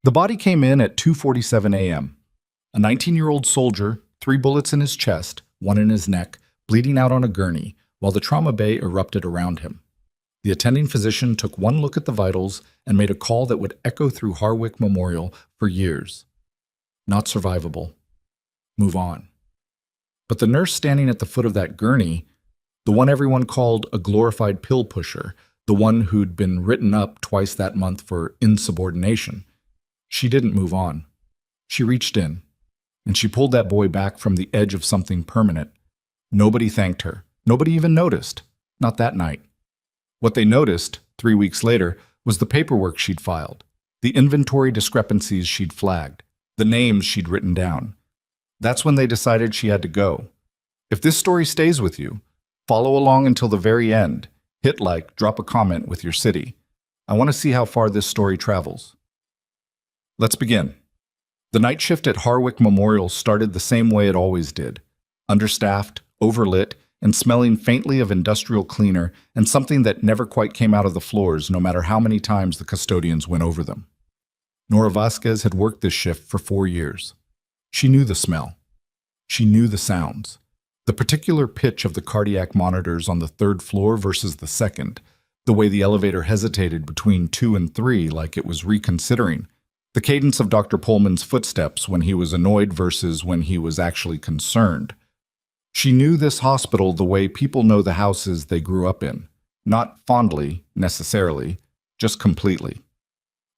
The body came in at 2:47 a.m. A 19-year-old soldier, 3 bullets in his chest, 1 in his neck, bleeding out on a gurney, while the trauma bay erupted around him. The attending physician took one look at the vitals and made a call that would echo through Harwick Memorial for years. Not survivable. Move on. But the nurse standing at the foot of that gurney, the one everyone called a glorified pill pusher, the one who'd been written up twice that month for insubordination, she didn't move on. She reached in, and she pulled that boy back from the edge of something permanent. Nobody thanked her. Nobody even noticed. Not that night. What they noticed, 3 weeks later, was the paperwork she'd filed, the inventory discrepancies she'd flagged, the names she'd written down. That's when they decided she had to go. If this story stays with you, follow along until the very end. Hit like, drop a comment with your city. I want to see how far this story travels. Let's begin. The night shift at Harwick Memorial started the same way it always did. Understaffed, overlit, and smelling faintly of industrial cleaner and something that never quite came out of the floors no matter how many times the custodians went over them. Nora Vasquez had worked this shift for 4 years. She knew the smell. She knew the sounds. The particular pitch of the cardiac monitors on the 3rd floor versus the 2nd, the way the elevator hesitated between 2 and 3 like it was reconsidering, the cadence of Dr. Pullman's footsteps when he was annoyed versus when he was actually concerned. She knew this hospital the way people know the houses they grew up in, not fondly, necessarily, just completely.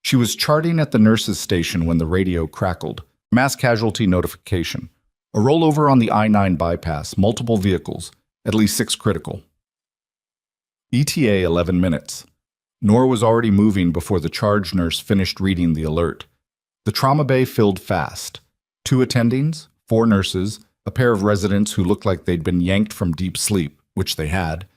She was charting at the nurse's station when the radio crackled. Mass casualty notification. A rollover on the I-9 bypass, multiple vehicles, at least 6 critical. ETA 11 minutes. Nora was already moving before the charge nurse finished reading the alert. The trauma bay filled fast. 2 attendings, 4 nurses, a pair of residents who looked like they'd been yanked from deep sleep, which they had,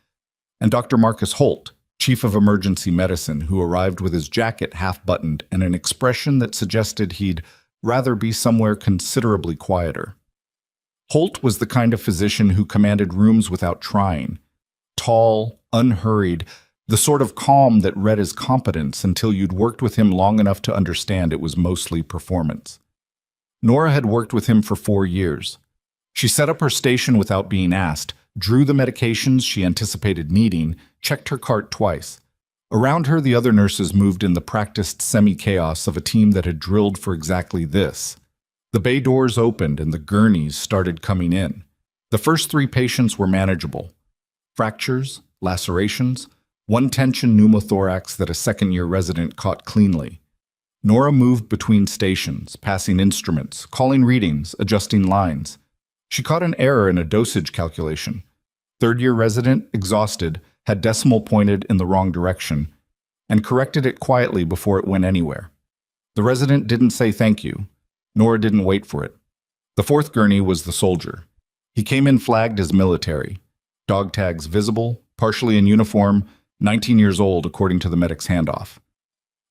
and Dr. Marcus Holt, chief of emergency medicine, who arrived with his jacket half-buttoned and an expression that suggested he'd rather be somewhere considerably quieter. Holt was the kind of physician who commanded rooms without trying. Tall, unhurried, the sort of calm that read as competence until you'd worked with him long enough to understand it was mostly performance. Nora had worked with him for 4 years. She set up her station without being asked, drew the medications she anticipated needing, checked her cart twice. Around her, the other nurses moved in the practiced semi-chaos of a team that had drilled for exactly this. The bay doors opened and the gurneys started coming in. The first 3 patients were manageable. Fractures, lacerations, 1 tension pneumothorax that a second-year resident caught cleanly. Nora moved between stations, passing instruments, calling readings, adjusting lines. She caught an error in a dosage calculation. 3rd-year resident, exhausted, had decimal pointed in the wrong direction, and corrected it quietly before it went anywhere. The resident didn't say thank you. Nora didn't wait for it. The 4th gurney was the soldier. He came in flagged as military. Dog tags visible, partially in uniform, 19 years old according to the medic's handoff.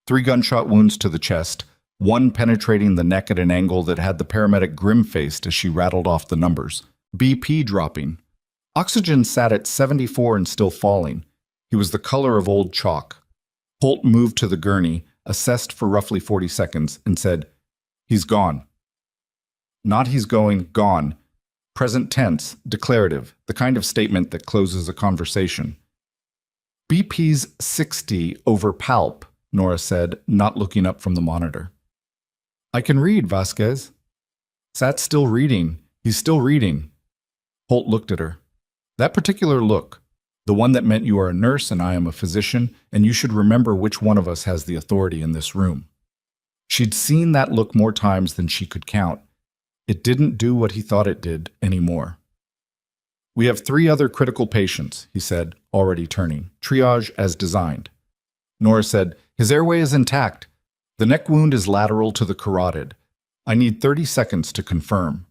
3 gunshot wounds to the chest, 1 penetrating the neck at an angle that had the paramedic grim-faced as she rattled off the numbers. BP dropping. Oxygen sat at 74 and still falling. He was the color of old chalk. Holt moved to the gurney, assessed for roughly 40 seconds, and said, "He's gone." Not he's going, gone. Present tense, declarative, the kind of statement that closes a conversation. BP's 60 over palp, Nora said, not looking up from the monitor. "I can read, Vasquez." "Sat's still reading. He's still reading." Holt looked at her. That particular look, the one that meant you are a nurse and I am a physician, and you should remember which one of us has the authority in this room. She'd seen that look more times than she could count. It didn't do what he thought it did anymore. "We have 3 other critical patients," he said, already turning. "Triage as designed." Nora said, "His airway is intact. The neck wound is lateral to the carotid. I need 30 seconds to confirm."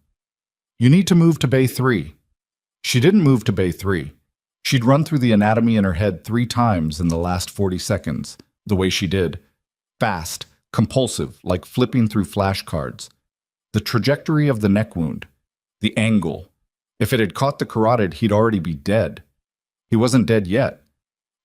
"You need to move to Bay 3. She didn't move to Bay 3. She'd run through the anatomy in her head 3 times in the last 40 seconds, the way she did. Fast, compulsive, like flipping through flashcards. The trajectory of the neck wound, the angle. If it had caught the carotid, he'd already be dead. He wasn't dead yet.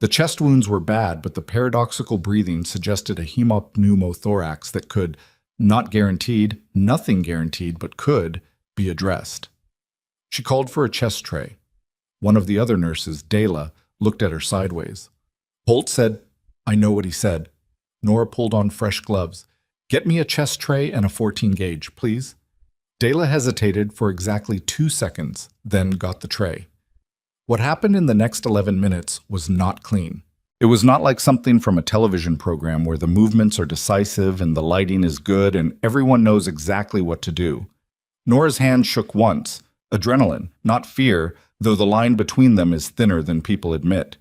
The chest wounds were bad, but the paradoxical breathing suggested a hemopneumothorax that could, not guaranteed, nothing guaranteed, but could, be addressed. She called for a chest tray. One of the other nurses, Dela, looked at her sideways. Holt said, "I know what he said." Nora pulled on fresh gloves. "Get me a chest tray and a 14 gauge, please." Dela hesitated for exactly 2 seconds, then got the tray. What happened in the next 11 minutes was not clean. It was not like something from a television program where the movements are decisive and the lighting is good and everyone knows exactly what to do. Nora's hand shook once, adrenaline, not fear, though the line between them is thinner than people admit.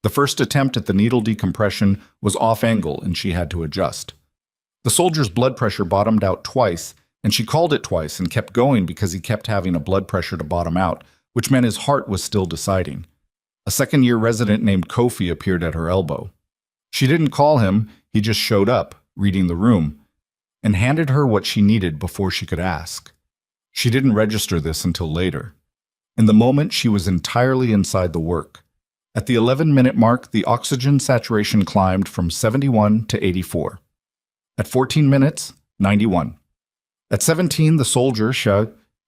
The first attempt at the needle decompression was off angle and she had to adjust. The soldier's blood pressure bottomed out twice, and she called it twice and kept going because he kept having a blood pressure to bottom out, which meant his heart was still deciding. A second-year resident named Kofi appeared at her elbow. She didn't call him, he just showed up, reading the room, and handed her what she needed before she could ask. She didn't register this until later. In the moment, she was entirely inside the work. At the 11-minute mark, the oxygen saturation climbed from 71 to 84. At 14 minutes, 91. At 17, the soldier,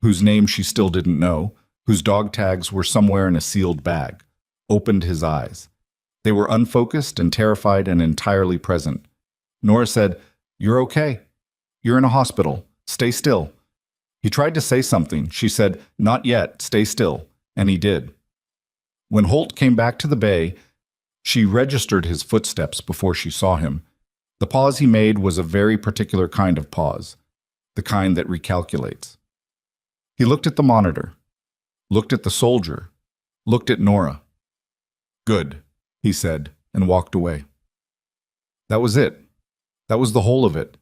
whose name she still didn't know, whose dog tags were somewhere in a sealed bag, opened his eyes. They were unfocused and terrified and entirely present. Nora said, "You're okay. You're in a hospital. Stay still." He tried to say something. She said, "Not yet. Stay still." And he did. When Holt came back to the bay, she registered his footsteps before she saw him. The pause he made was a very particular kind of pause, the kind that recalculates. He looked at the monitor, looked at the soldier, looked at Nora. "Good," he said, and walked away. That was it. That was the whole of it.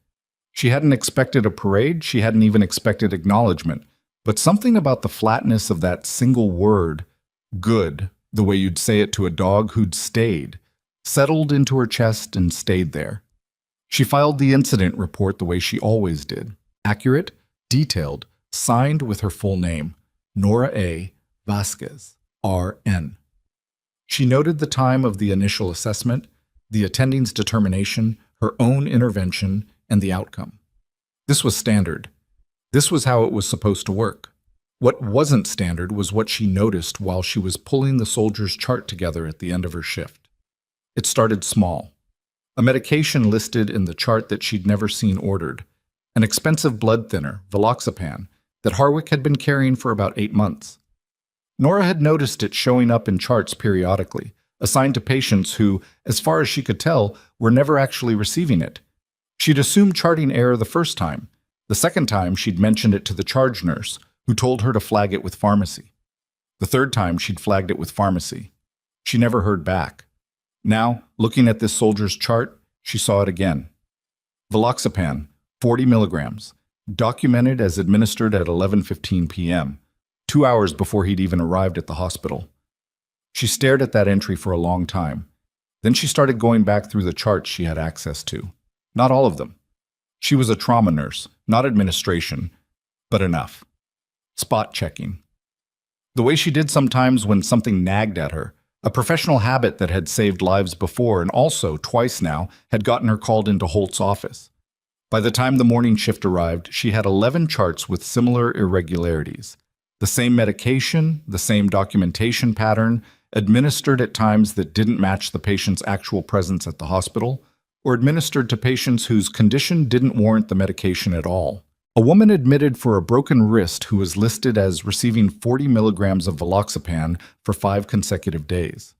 She hadn't expected a parade, she hadn't even expected acknowledgement, but something about the flatness of that single word, good, the way you'd say it to a dog who'd stayed, settled into her chest and stayed there. She filed the incident report the way she always did, accurate, detailed, signed with her full name, Nora A. Vasquez, R.N. She noted the time of the initial assessment, the attending's determination, her own intervention, and the outcome. This was standard. This was how it was supposed to work. What wasn't standard was what she noticed while she was pulling the soldier's chart together at the end of her shift. It started small. A medication listed in the chart that she'd never seen ordered, an expensive blood thinner, Valoxapan, that Harwick had been carrying for about 8 months. Nora had noticed it showing up in charts periodically, assigned to patients who, as far as she could tell, were never actually receiving it. She'd assumed charting error the first time. The second time, she'd mentioned it to the charge nurse, who told her to flag it with pharmacy. The third time, she'd flagged it with pharmacy. She never heard back. Now, looking at this soldier's chart, she saw it again. Valoxapan, 40 milligrams, documented as administered at 11:15 p.m., 2 hours before he'd even arrived at the hospital. She stared at that entry for a long time. Then she started going back through the charts she had access to. Not all of them. She was a trauma nurse, not administration, but enough. Spot checking. The way she did sometimes when something nagged at her, a professional habit that had saved lives before and also, twice now, had gotten her called into Holt's office. By the time the morning shift arrived, she had 11 charts with similar irregularities. The same medication, the same documentation pattern, administered at times that didn't match the patient's actual presence at the hospital, or administered to patients whose condition didn't warrant the medication at all. A woman admitted for a broken wrist who was listed as receiving 40 milligrams of Valoxapan for 5 consecutive days.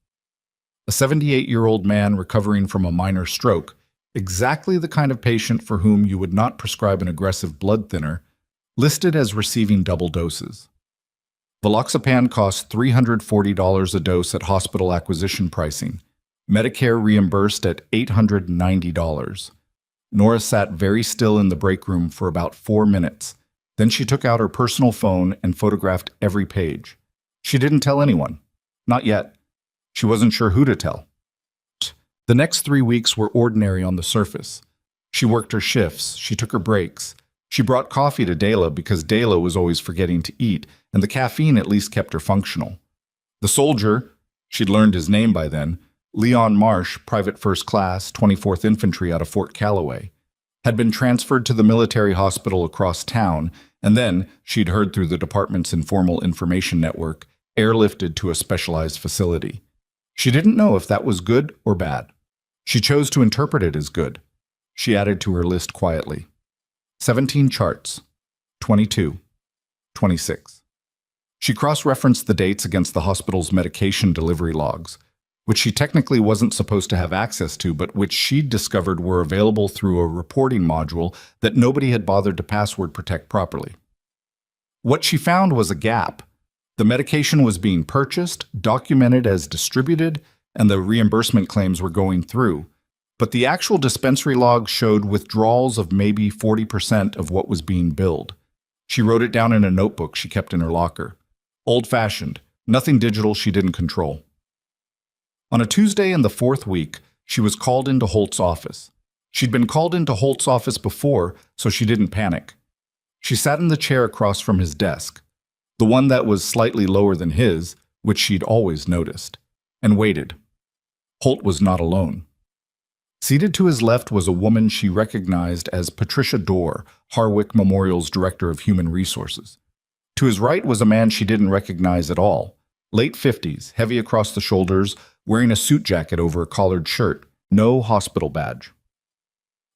A 78-year-old man recovering from a minor stroke, exactly the kind of patient for whom you would not prescribe an aggressive blood thinner, listed as receiving double doses. Valoxapan costs $340 a dose at hospital acquisition pricing, Medicare reimbursed at $890. Nora sat very still in the break room for about 4 minutes. Then she took out her personal phone and photographed every page. She didn't tell anyone. Not yet. She wasn't sure who to tell. The next 3 weeks were ordinary on the surface. She worked her shifts. She took her breaks. She brought coffee to Dela because Dela was always forgetting to eat, and the caffeine at least kept her functional. The soldier, she'd learned his name by then, Leon Marsh, Private First Class, 24th Infantry out of Fort Calloway, had been transferred to the military hospital across town, and then, she'd heard through the department's informal information network, airlifted to a specialized facility. She didn't know if that was good or bad. She chose to interpret it as good. She added to her list quietly. 17 charts. 22. 26. She cross-referenced the dates against the hospital's medication delivery logs, which she technically wasn't supposed to have access to, but which she'd discovered were available through a reporting module that nobody had bothered to password protect properly. What she found was a gap. The medication was being purchased, documented as distributed, and the reimbursement claims were going through. But the actual dispensary log showed withdrawals of maybe 40% of what was being billed. She wrote it down in a notebook she kept in her locker. Old-fashioned, nothing digital she didn't control. On a Tuesday in the 4th week, she was called into Holt's office. She'd been called into Holt's office before, so she didn't panic. She sat in the chair across from his desk, the one that was slightly lower than his, which she'd always noticed, and waited. Holt was not alone. Seated to his left was a woman she recognized as Patricia Dorr, Harwick Memorial's Director of Human Resources. To his right was a man she didn't recognize at all, late 50s, heavy across the shoulders, wearing a suit jacket over a collared shirt, no hospital badge.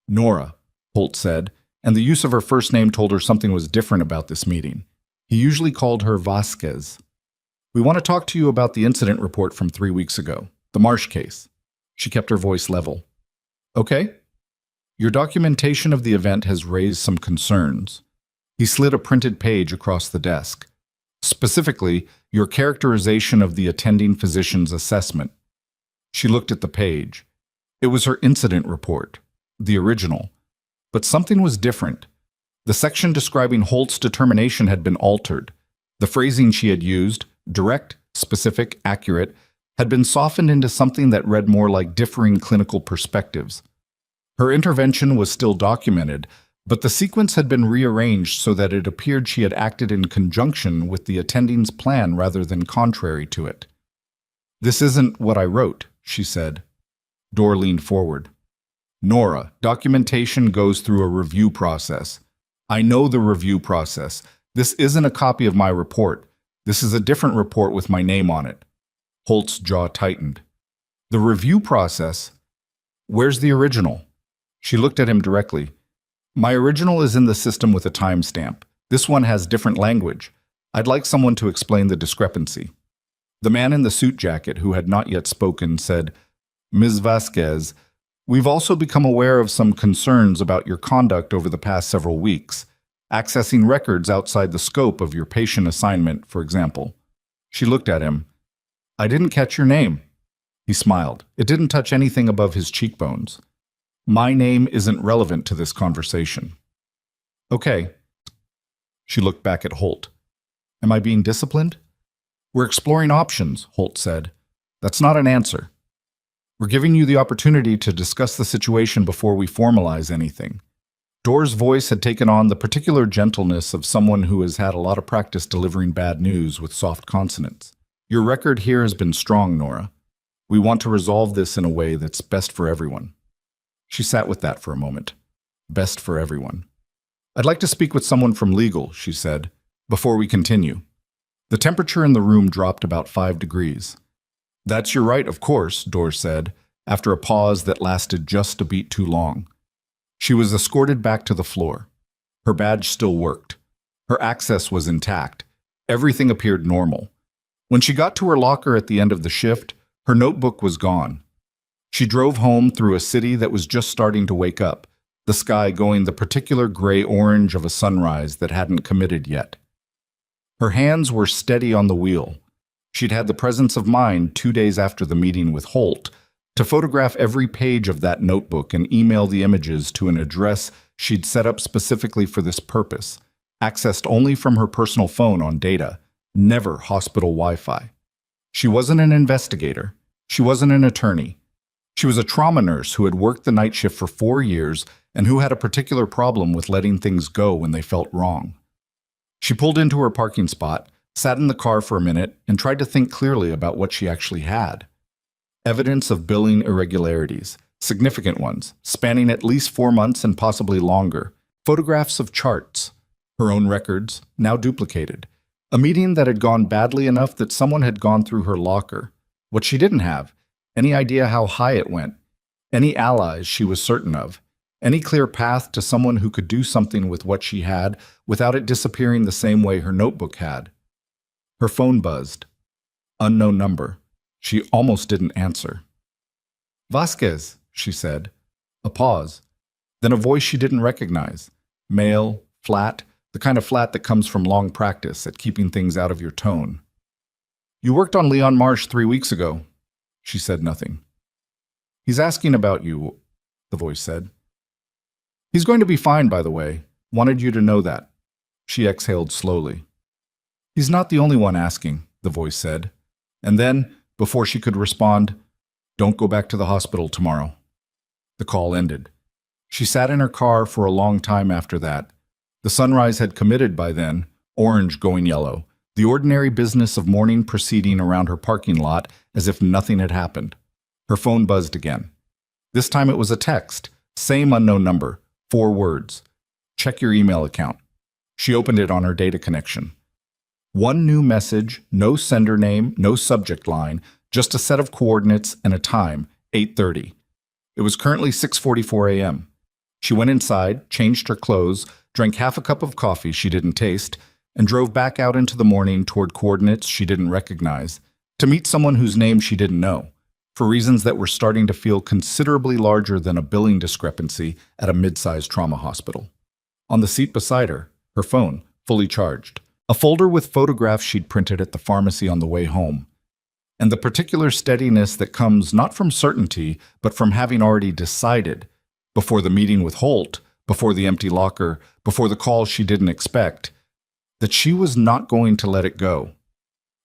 Nora, Holt said, and the use of her first name told her something was different about this meeting. He usually called her Vasquez. We want to talk to you about the incident report from 3 weeks ago, the Marsh case. She kept her voice level. Okay? Your documentation of the event has raised some concerns. He slid a printed page across the desk. Specifically, your characterization of the attending physician's assessment. She looked at the page. It was her incident report, the original. But something was different. The section describing Holt's determination had been altered. The phrasing she had used, direct, specific, accurate, had been softened into something that read more like differing clinical perspectives. Her intervention was still documented, but the sequence had been rearranged so that it appeared she had acted in conjunction with the attending's plan rather than contrary to it. This isn't what I wrote, she said. Dorr leaned forward. Nora, documentation goes through a review process. I know the review process. This isn't a copy of my report. This is a different report with my name on it. Holt's jaw tightened. The review process? Where's the original? She looked at him directly. My original is in the system with a timestamp. This one has different language. I'd like someone to explain the discrepancy. The man in the suit jacket, who had not yet spoken, said, Ms. Vasquez, we've also become aware of some concerns about your conduct over the past several weeks, accessing records outside the scope of your patient assignment, for example. She looked at him. I didn't catch your name. He smiled. It didn't touch anything above his cheekbones. My name isn't relevant to this conversation. Okay. She looked back at Holt. Am I being disciplined? We're exploring options, Holt said. That's not an answer. We're giving you the opportunity to discuss the situation before we formalize anything. Dorr's voice had taken on the particular gentleness of someone who has had a lot of practice delivering bad news with soft consonants. Your record here has been strong, Nora. We want to resolve this in a way that's best for everyone. She sat with that for a moment. Best for everyone. I'd like to speak with someone from legal, she said, before we continue. The temperature in the room dropped about 5 degrees. That's your right, of course, Dorr said, after a pause that lasted just a beat too long. She was escorted back to the floor. Her badge still worked. Her access was intact. Everything appeared normal. When she got to her locker at the end of the shift, her notebook was gone. She drove home through a city that was just starting to wake up, the sky going the particular gray-orange of a sunrise that hadn't committed yet. Her hands were steady on the wheel. She'd had the presence of mind 2 days after the meeting with Holt to photograph every page of that notebook and email the images to an address she'd set up specifically for this purpose, accessed only from her personal phone on data, never hospital Wi-Fi. She wasn't an investigator. She wasn't an attorney. She was a trauma nurse who had worked the night shift for 4 years and who had a particular problem with letting things go when they felt wrong. She pulled into her parking spot, sat in the car for a minute, and tried to think clearly about what she actually had. Evidence of billing irregularities, significant ones, spanning at least 4 months and possibly longer. Photographs of charts. Her own records, now duplicated. A meeting that had gone badly enough that someone had gone through her locker. What she didn't have. Any idea how high it went. Any allies she was certain of. Any clear path to someone who could do something with what she had without it disappearing the same way her notebook had. Her phone buzzed. Unknown number. She almost didn't answer. Vasquez, she said. A pause. Then a voice she didn't recognize. Male, flat, the kind of flat that comes from long practice at keeping things out of your tone. You worked on Leon Marsh 3 weeks ago. She said nothing. He's asking about you, the voice said. He's going to be fine, by the way. Wanted you to know that. She exhaled slowly. He's not the only one asking, the voice said. And then, before she could respond, don't go back to the hospital tomorrow. The call ended. She sat in her car for a long time after that. The sunrise had committed by then, orange going yellow, the ordinary business of morning proceeding around her parking lot as if nothing had happened. Her phone buzzed again. This time it was a text, same unknown number, 4 words. Check your email account. She opened it on her data connection. One new message, no sender name, no subject line, just a set of coordinates and a time, 8:30. It was currently 6:44 a.m. She went inside, changed her clothes, drank half a cup of coffee she didn't taste, and drove back out into the morning toward coordinates she didn't recognize, to meet someone whose name she didn't know, for reasons that were starting to feel considerably larger than a billing discrepancy at a mid-sized trauma hospital. On the seat beside her, her phone, fully charged, a folder with photographs she'd printed at the pharmacy on the way home, and the particular steadiness that comes not from certainty, but from having already decided, before the meeting with Holt, before the empty locker, before the call she didn't expect, that she was not going to let it go.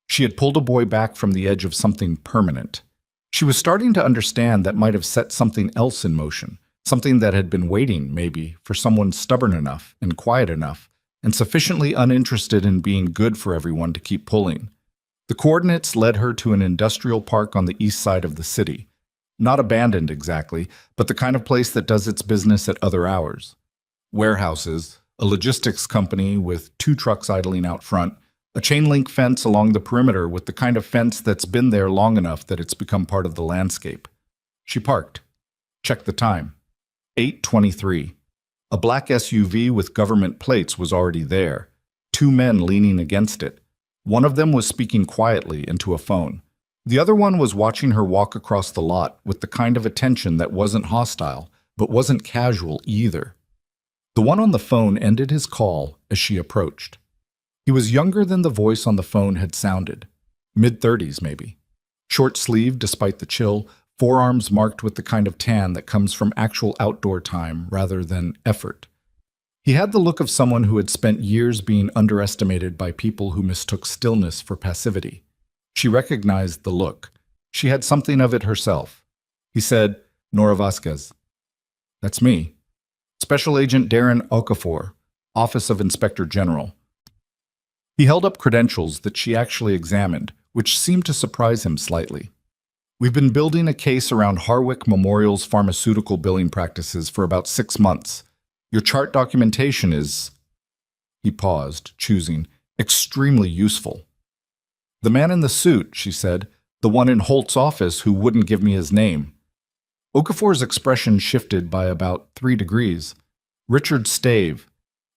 She had pulled a boy back from the edge of something permanent. She was starting to understand that might have set something else in motion, something that had been waiting, maybe, for someone stubborn enough and quiet enough and sufficiently uninterested in being good for everyone to keep pulling. The coordinates led her to an industrial park on the east side of the city. Not abandoned exactly, but the kind of place that does its business at other hours. Warehouses, a logistics company with 2 trucks idling out front, a chain-link fence along the perimeter with the kind of fence that's been there long enough that it's become part of the landscape. She parked. Checked the time. 8:23. A black SUV with government plates was already there. 2 men leaning against it. One of them was speaking quietly into a phone. The other one was watching her walk across the lot with the kind of attention that wasn't hostile, but wasn't casual either. The one on the phone ended his call as she approached. He was younger than the voice on the phone had sounded. Mid-30s, maybe. Short-sleeved despite the chill, forearms marked with the kind of tan that comes from actual outdoor time rather than effort. He had the look of someone who had spent years being underestimated by people who mistook stillness for passivity. She recognized the look. She had something of it herself. He said, Nora Vasquez. That's me. Special Agent Darren Okafor, Office of Inspector General. He held up credentials that she actually examined, which seemed to surprise him slightly. We've been building a case around Harwick Memorial's pharmaceutical billing practices for about 6 months. Your chart documentation is... He paused, choosing, extremely useful. The man in the suit, she said, the one in Holt's office who wouldn't give me his name. Okafor's expression shifted by about 3 degrees. Richard Stave.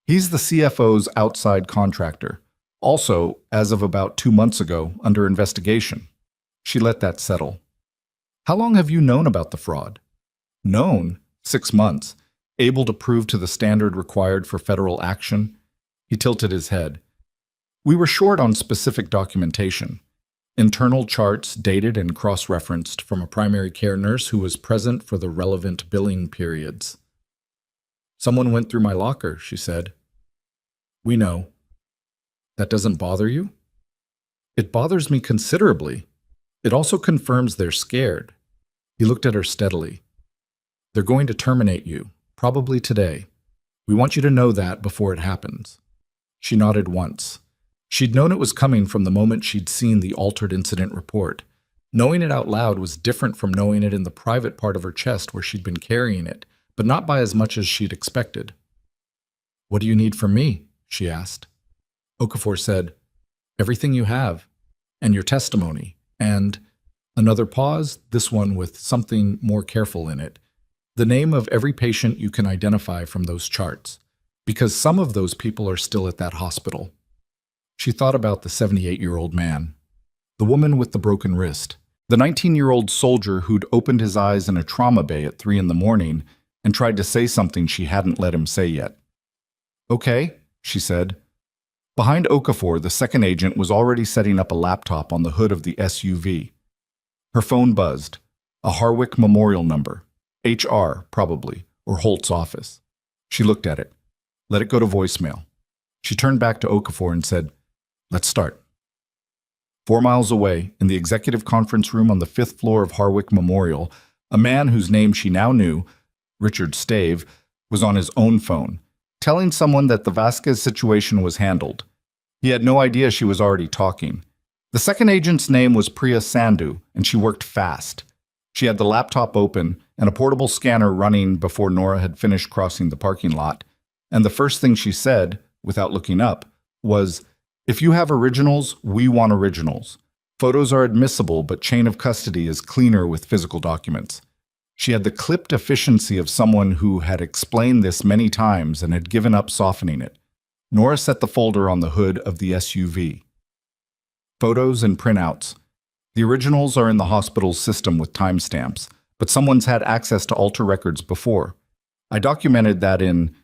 He's the CFO's outside contractor. Also, as of about 2 months ago, under investigation. She let that settle. How long have you known about the fraud? Known? 6 months. Able to prove to the standard required for federal action? He tilted his head. We were short on specific documentation. Internal charts dated and cross-referenced from a primary care nurse who was present for the relevant billing periods. Someone went through my locker, she said. We know. That doesn't bother you? It bothers me considerably. It also confirms they're scared. He looked at her steadily. They're going to terminate you, probably today. We want you to know that before it happens. She nodded once. She'd known it was coming from the moment she'd seen the altered incident report. Knowing it out loud was different from knowing it in the private part of her chest where she'd been carrying it, but not by as much as she'd expected. "What do you need from me?" she asked. Okafor said, "Everything you have, and your testimony, and..." Another pause, this one with something more careful in it. "The name of every patient you can identify from those charts, because some of those people are still at that hospital." She thought about the 78-year-old man, the woman with the broken wrist, the 19-year-old soldier who'd opened his eyes in a trauma bay at 3 in the morning and tried to say something she hadn't let him say yet. "Okay," she said. Behind Okafor, the second agent was already setting up a laptop on the hood of the SUV. Her phone buzzed. A Harwick Memorial number. HR, probably, or Holt's office. She looked at it. Let it go to voicemail. She turned back to Okafor and said, "Let's start." 4 miles away, in the executive conference room on the 5th floor of Harwick Memorial, a man whose name she now knew, Richard Stave, was on his own phone, telling someone that the Vasquez situation was handled. He had no idea she was already talking. The second agent's name was Priya Sandhu, and she worked fast. She had the laptop open and a portable scanner running before Nora had finished crossing the parking lot, and the first thing she said, without looking up, was, "If you have originals, we want originals. Photos are admissible, but chain of custody is cleaner with physical documents." She had the clipped efficiency of someone who had explained this many times and had given up softening it. Nora set the folder on the hood of the SUV. Photos and printouts. The originals are in the hospital's system with timestamps, but someone's had access to alter records before. I documented that in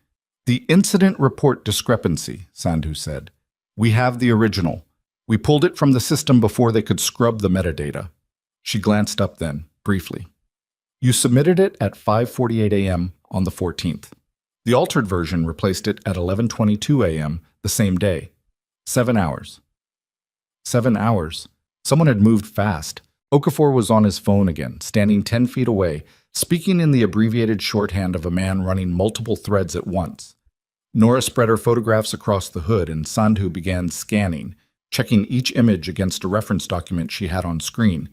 the incident report discrepancy, Sandhu said. "We have the original. We pulled it from the system before they could scrub the metadata." She glanced up then, briefly. "You submitted it at 5:48 a.m. on the 14th. The altered version replaced it at 11:22 a.m. the same day. 7 hours. 7 hours. Someone had moved fast. Okafor was on his phone again, standing 10 feet away, speaking in the abbreviated shorthand of a man running multiple threads at once. Nora spread her photographs across the hood, and Sandhu began scanning, checking each image against a reference document she had on screen.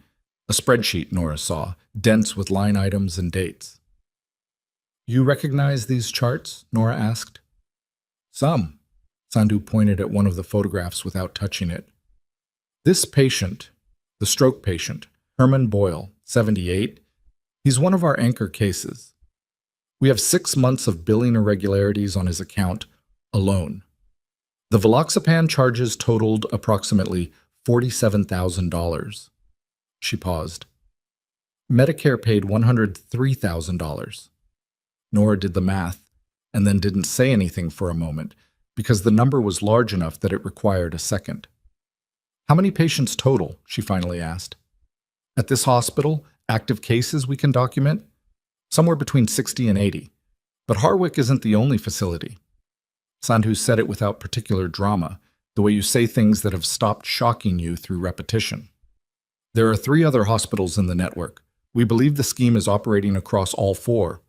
A spreadsheet, Nora saw, dense with line items and dates. "You recognize these charts?" Nora asked. "Some." Sandhu pointed at one of the photographs without touching it. "This patient, the stroke patient, Herman Boyle, 78, he's one of our anchor cases. We have 6 months of billing irregularities on his account alone. The Valoxapan charges totaled approximately $47,000. She paused. Medicare paid $103,000. Nora did the math and then didn't say anything for a moment because the number was large enough that it required a second. "How many patients total?" she finally asked. "At this hospital, active cases we can document? Somewhere between 60 and 80. But Harwick isn't the only facility." Sandhu said it without particular drama, the way you say things that have stopped shocking you through repetition. "There are 3 other hospitals in the network. We believe the scheme is operating across all 4.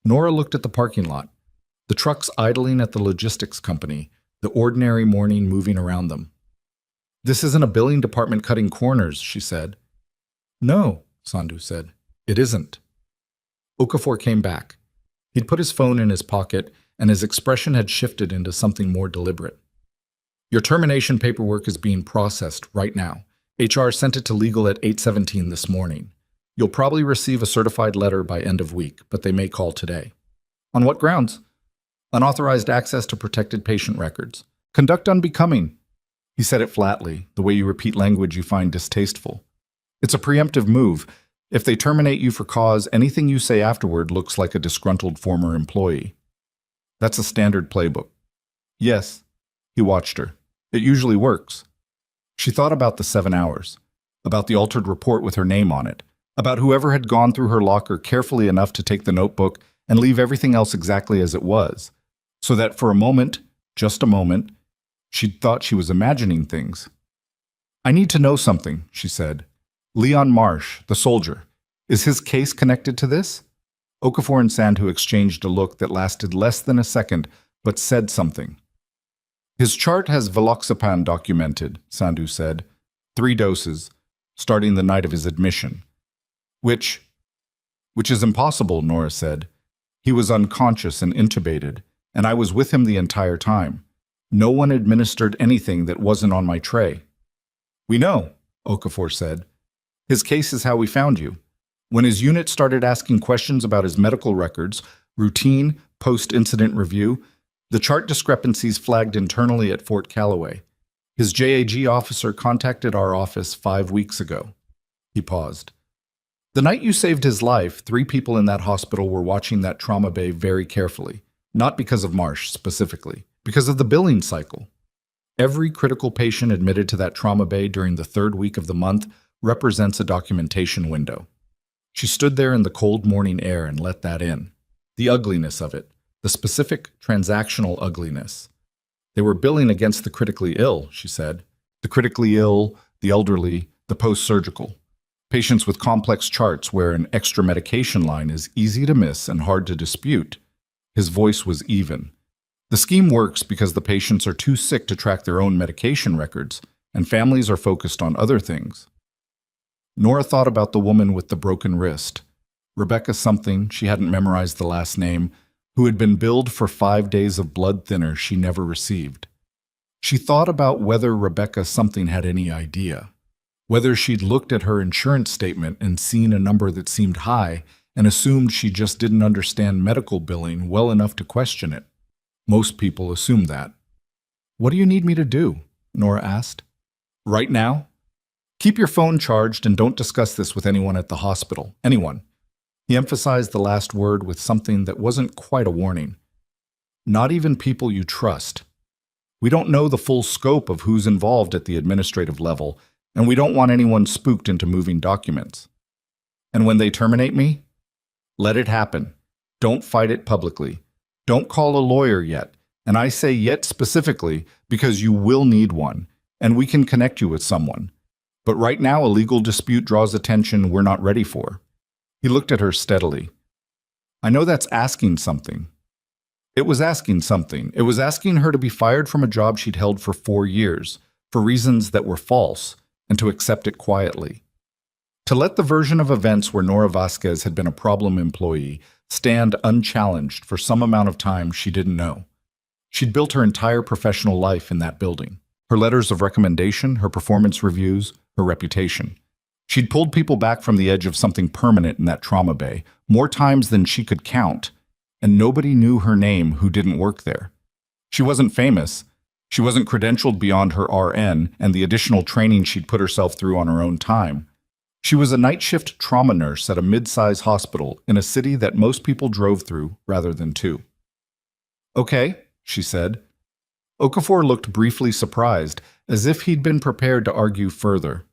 Nora looked at the parking lot. The trucks idling at the logistics company, the ordinary morning moving around them. "This isn't a billing department cutting corners," she said. "No," Sandhu said. "It isn't." Okafor came back. He'd put his phone in his pocket, and his expression had shifted into something more deliberate. "Your termination paperwork is being processed right now. HR sent it to legal at 8:17 this morning. You'll probably receive a certified letter by end of week, but they may call today." "On what grounds?" "Unauthorized access to protected patient records. Conduct unbecoming." He said it flatly, the way you repeat language you find distasteful. "It's a preemptive move. If they terminate you for cause, anything you say afterward looks like a disgruntled former employee." "That's a standard playbook." "Yes." He watched her. "It usually works." She thought about the 7 hours, about the altered report with her name on it, about whoever had gone through her locker carefully enough to take the notebook and leave everything else exactly as it was, so that for a moment, just a moment, she'd thought she was imagining things. "I need to know something," she said. "Leon Marsh, the soldier, is his case connected to this?" Okafor and Sandhu exchanged a look that lasted less than a second, but said something. "His chart has Valoxapan documented," Sandhu said. 3 doses. starting the night of his admission. Which is impossible, Nora said. He was unconscious and intubated, and I was with him the entire time. No one administered anything that wasn't on my tray. We know, Okafor said. His case is how we found you. When his unit started asking questions about his medical records, routine, post-incident review, the chart discrepancies flagged internally at Fort Calloway. His JAG officer contacted our office 5 weeks ago. He paused. The night you saved his life, 3 people in that hospital were watching that trauma bay very carefully. Not because of Marsh specifically, because of the billing cycle. Every critical patient admitted to that trauma bay during the 3rd week of the month represents a documentation window. She stood there in the cold morning air and let that in. The ugliness of it, the specific transactional ugliness. They were billing against the critically ill, she said. The critically ill, the elderly, the post-surgical. Patients with complex charts where an extra medication line is easy to miss and hard to dispute. His voice was even. The scheme works because the patients are too sick to track their own medication records, and families are focused on other things. Nora thought about the woman with the broken wrist, Rebecca something, she hadn't memorized the last name, who had been billed for 5 days of blood thinner she never received. She thought about whether Rebecca something had any idea, whether she'd looked at her insurance statement and seen a number that seemed high and assumed she just didn't understand medical billing well enough to question it. Most people assume that. What do you need me to do? Nora asked. Right now? Keep your phone charged and don't discuss this with anyone at the hospital. Anyone. He emphasized the last word with something that wasn't quite a warning. Not even people you trust. We don't know the full scope of who's involved at the administrative level, and we don't want anyone spooked into moving documents. And when they terminate me? Let it happen. Don't fight it publicly. Don't call a lawyer yet. And I say yet specifically because you will need one, and we can connect you with someone. But right now, a legal dispute draws attention we're not ready for. He looked at her steadily. I know that's asking something. It was asking something. It was asking her to be fired from a job she'd held for 4 years, for reasons that were false, and to accept it quietly. To let the version of events where Nora Vasquez had been a problem employee stand unchallenged for some amount of time she didn't know. She'd built her entire professional life in that building. Her letters of recommendation, her performance reviews, her reputation. She'd pulled people back from the edge of something permanent in that trauma bay, more times than she could count, and nobody knew her name who didn't work there. She wasn't famous. She wasn't credentialed beyond her RN and the additional training she'd put herself through on her own time. She was a night shift trauma nurse at a mid-size hospital in a city that most people drove through rather than to. Okay, she said. Okafor looked briefly surprised, as if he'd been prepared to argue further.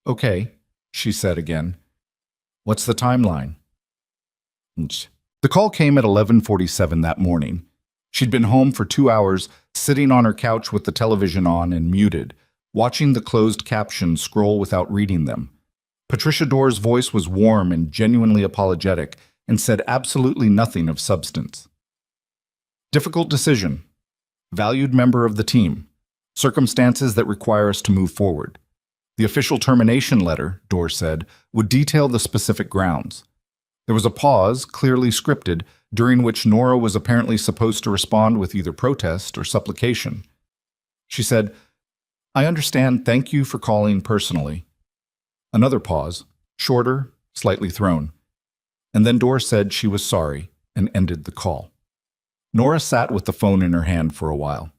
Okay, she said again. What's the timeline? The call came at 11:47 that morning. She'd been home for 2 hours, sitting on her couch with the television on and muted, watching the closed captions scroll without reading them. Patricia Dorr's voice was warm and genuinely apologetic and said absolutely nothing of substance. Difficult decision. Valued member of the team. Circumstances that require us to move forward. The official termination letter, Dorr said, would detail the specific grounds. There was a pause, clearly scripted, during which Nora was apparently supposed to respond with either protest or supplication. She said, I understand, thank you for calling personally. Another pause, shorter, slightly thrown. And then Dorr said she was sorry and ended the call. Nora sat with the phone in her hand for a while.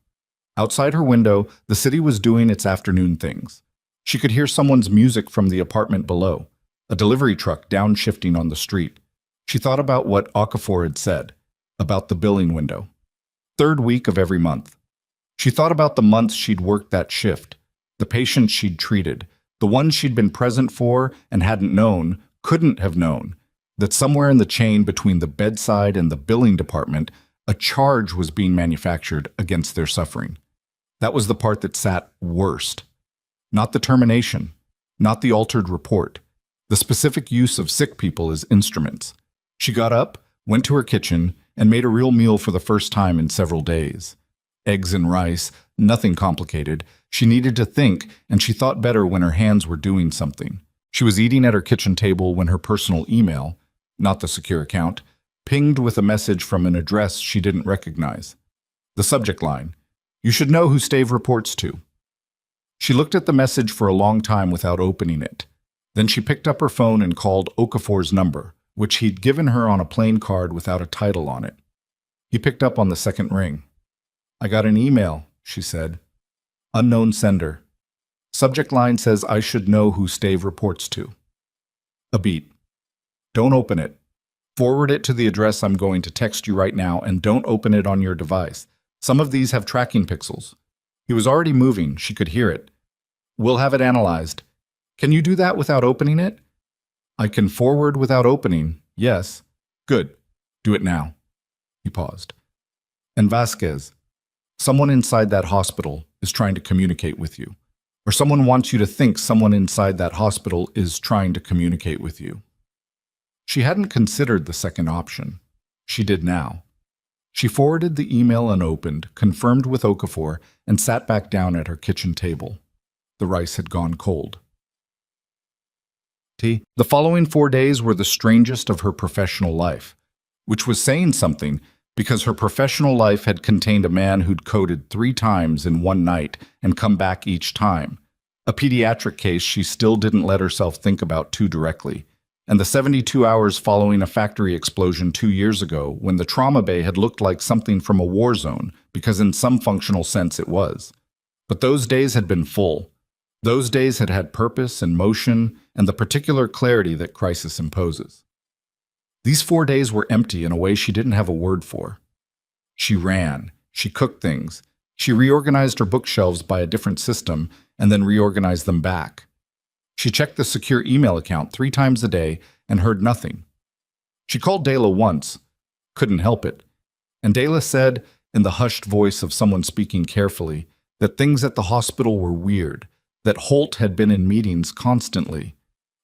Outside her window, the city was doing its afternoon things. She could hear someone's music from the apartment below, a delivery truck downshifting on the street. She thought about what Okafor had said, about the billing window. 3rd week of every month. She thought about the months she'd worked that shift, the patients she'd treated, the ones she'd been present for and hadn't known, couldn't have known, that somewhere in the chain between the bedside and the billing department, a charge was being manufactured against their suffering. That was the part that sat worst. Not the termination, not the altered report, the specific use of sick people as instruments. She got up, went to her kitchen, and made a real meal for the first time in several days. eggs and rice, nothing complicated. She needed to think, and she thought better when her hands were doing something. She was eating at her kitchen table when her personal email, not the secure account, pinged with a message from an address she didn't recognize. The subject line, "You should know who Stave reports to." She looked at the message for a long time without opening it. Then she picked up her phone and called Okafor's number, which he'd given her on a plain card without a title on it. He picked up on the second ring. "I got an email," she said. "Unknown sender. Subject line says I should know who Stave reports to." A beat. "Don't open it. Forward it to the address I'm going to text you right now, and don't open it on your device. Some of these have tracking pixels." He was already moving. She could hear it. "We'll have it analyzed. Can you do that without opening it?" "I can forward without opening, yes." "Good. Do it now." He paused. "And Vasquez, someone inside that hospital is trying to communicate with you. Or someone wants you to think someone inside that hospital is trying to communicate with you." She hadn't considered the second option. She did now. She forwarded the email unopened, confirmed with Okafor, and sat back down at her kitchen table. The rice had gone cold. The following 4 days were the strangest of her professional life, which was saying something because her professional life had contained a man who'd coded 3 times in one night and come back each time, a pediatric case she still didn't let herself think about too directly, and the 72 hours following a factory explosion 2 years ago when the trauma bay had looked like something from a war zone because in some functional sense it was. But those days had been full. Those days had had purpose and motion and the particular clarity that crisis imposes. These 4 days were empty in a way she didn't have a word for. She ran, she cooked things, she reorganized her bookshelves by a different system and then reorganized them back. She checked the secure email account 3 times a day and heard nothing. She called Dela once, couldn't help it, and Dela said, in the hushed voice of someone speaking carefully, that things at the hospital were weird, that Holt had been in meetings constantly,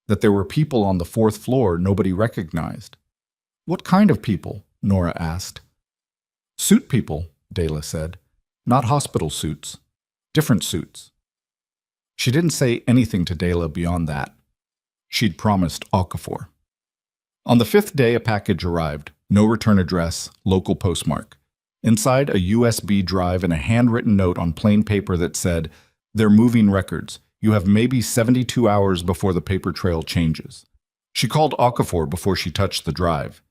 that there were people on the 4th floor nobody recognized. "What kind of people?" Nora asked. "Suit people," Dela said. "Not hospital suits. Different suits." She didn't say anything to Dela beyond that. She'd promised Okafor. On the 5th day, a package arrived. No return address, local postmark. Inside, a USB drive and a handwritten note on plain paper that said, "They're moving records. You have maybe 72 hours before the paper trail changes." She called Okafor before she touched the drive.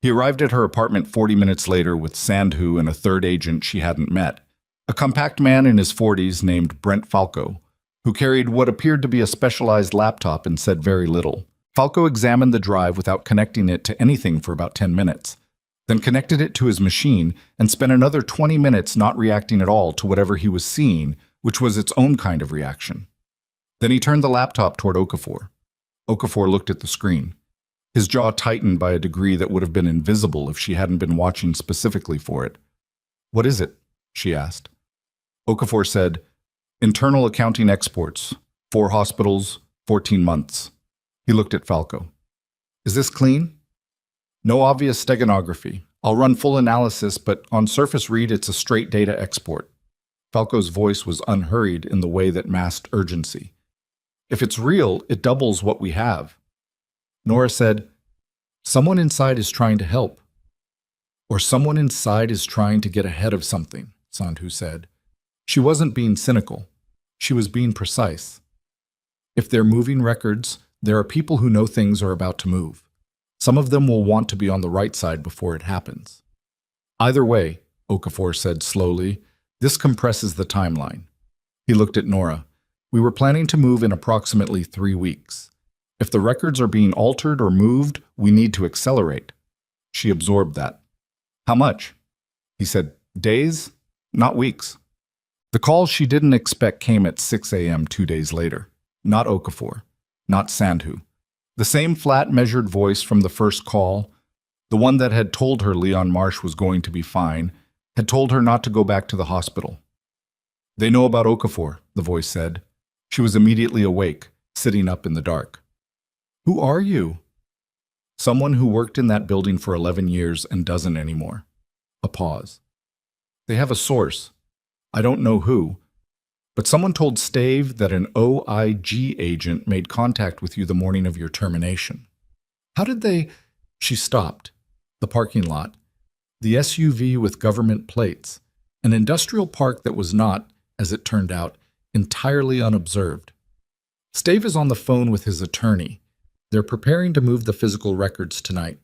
He arrived at her apartment 40 minutes later with Sandhu and a third agent she hadn't met, a compact man in his 40s named Brent Falco, who carried what appeared to be a specialized laptop and said very little. Falco examined the drive without connecting it to anything for about 10 minutes, then connected it to his machine and spent another 20 minutes not reacting at all to whatever he was seeing, which was its own kind of reaction. Then he turned the laptop toward Okafor. Okafor looked at the screen. His jaw tightened by a degree that would have been invisible if she hadn't been watching specifically for it. "What is it?" she asked. Okafor said, "Internal accounting exports, 4 hospitals, 14 months. He looked at Falco. "Is this clean?" "No obvious steganography. I'll run full analysis, but on surface read it's a straight data export." Falco's voice was unhurried in the way that masked urgency. "If it's real, it doubles what we have." Nora said, "Someone inside is trying to help." "Or someone inside is trying to get ahead of something," Sandhu said. She wasn't being cynical. She was being precise. If they're moving records, there are people who know things are about to move. Some of them will want to be on the right side before it happens. "Either way," Okafor said slowly, "this compresses the timeline." He looked at Nora. "We were planning to move in approximately 3 weeks. If the records are being altered or moved, we need to accelerate." She absorbed that. "How much?" He said, "Days, not weeks." The call she didn't expect came at 6 a.m. 2 days later. Not Okafor, not Sandhu. The same flat, measured voice from the first call, the one that had told her Leon Marsh was going to be fine, had told her not to go back to the hospital. "They know about Okafor," the voice said. She was immediately awake, sitting up in the dark. "Who are you?" "Someone who worked in that building for 11 years and doesn't anymore." A pause. "They have a source. I don't know who, but someone told Stave that an OIG agent made contact with you the morning of your termination. How did they? She stopped. The parking lot. The SUV with government plates. An industrial park that was not, as it turned out, entirely unobserved. Stave is on the phone with his attorney. They're preparing to move the physical records tonight.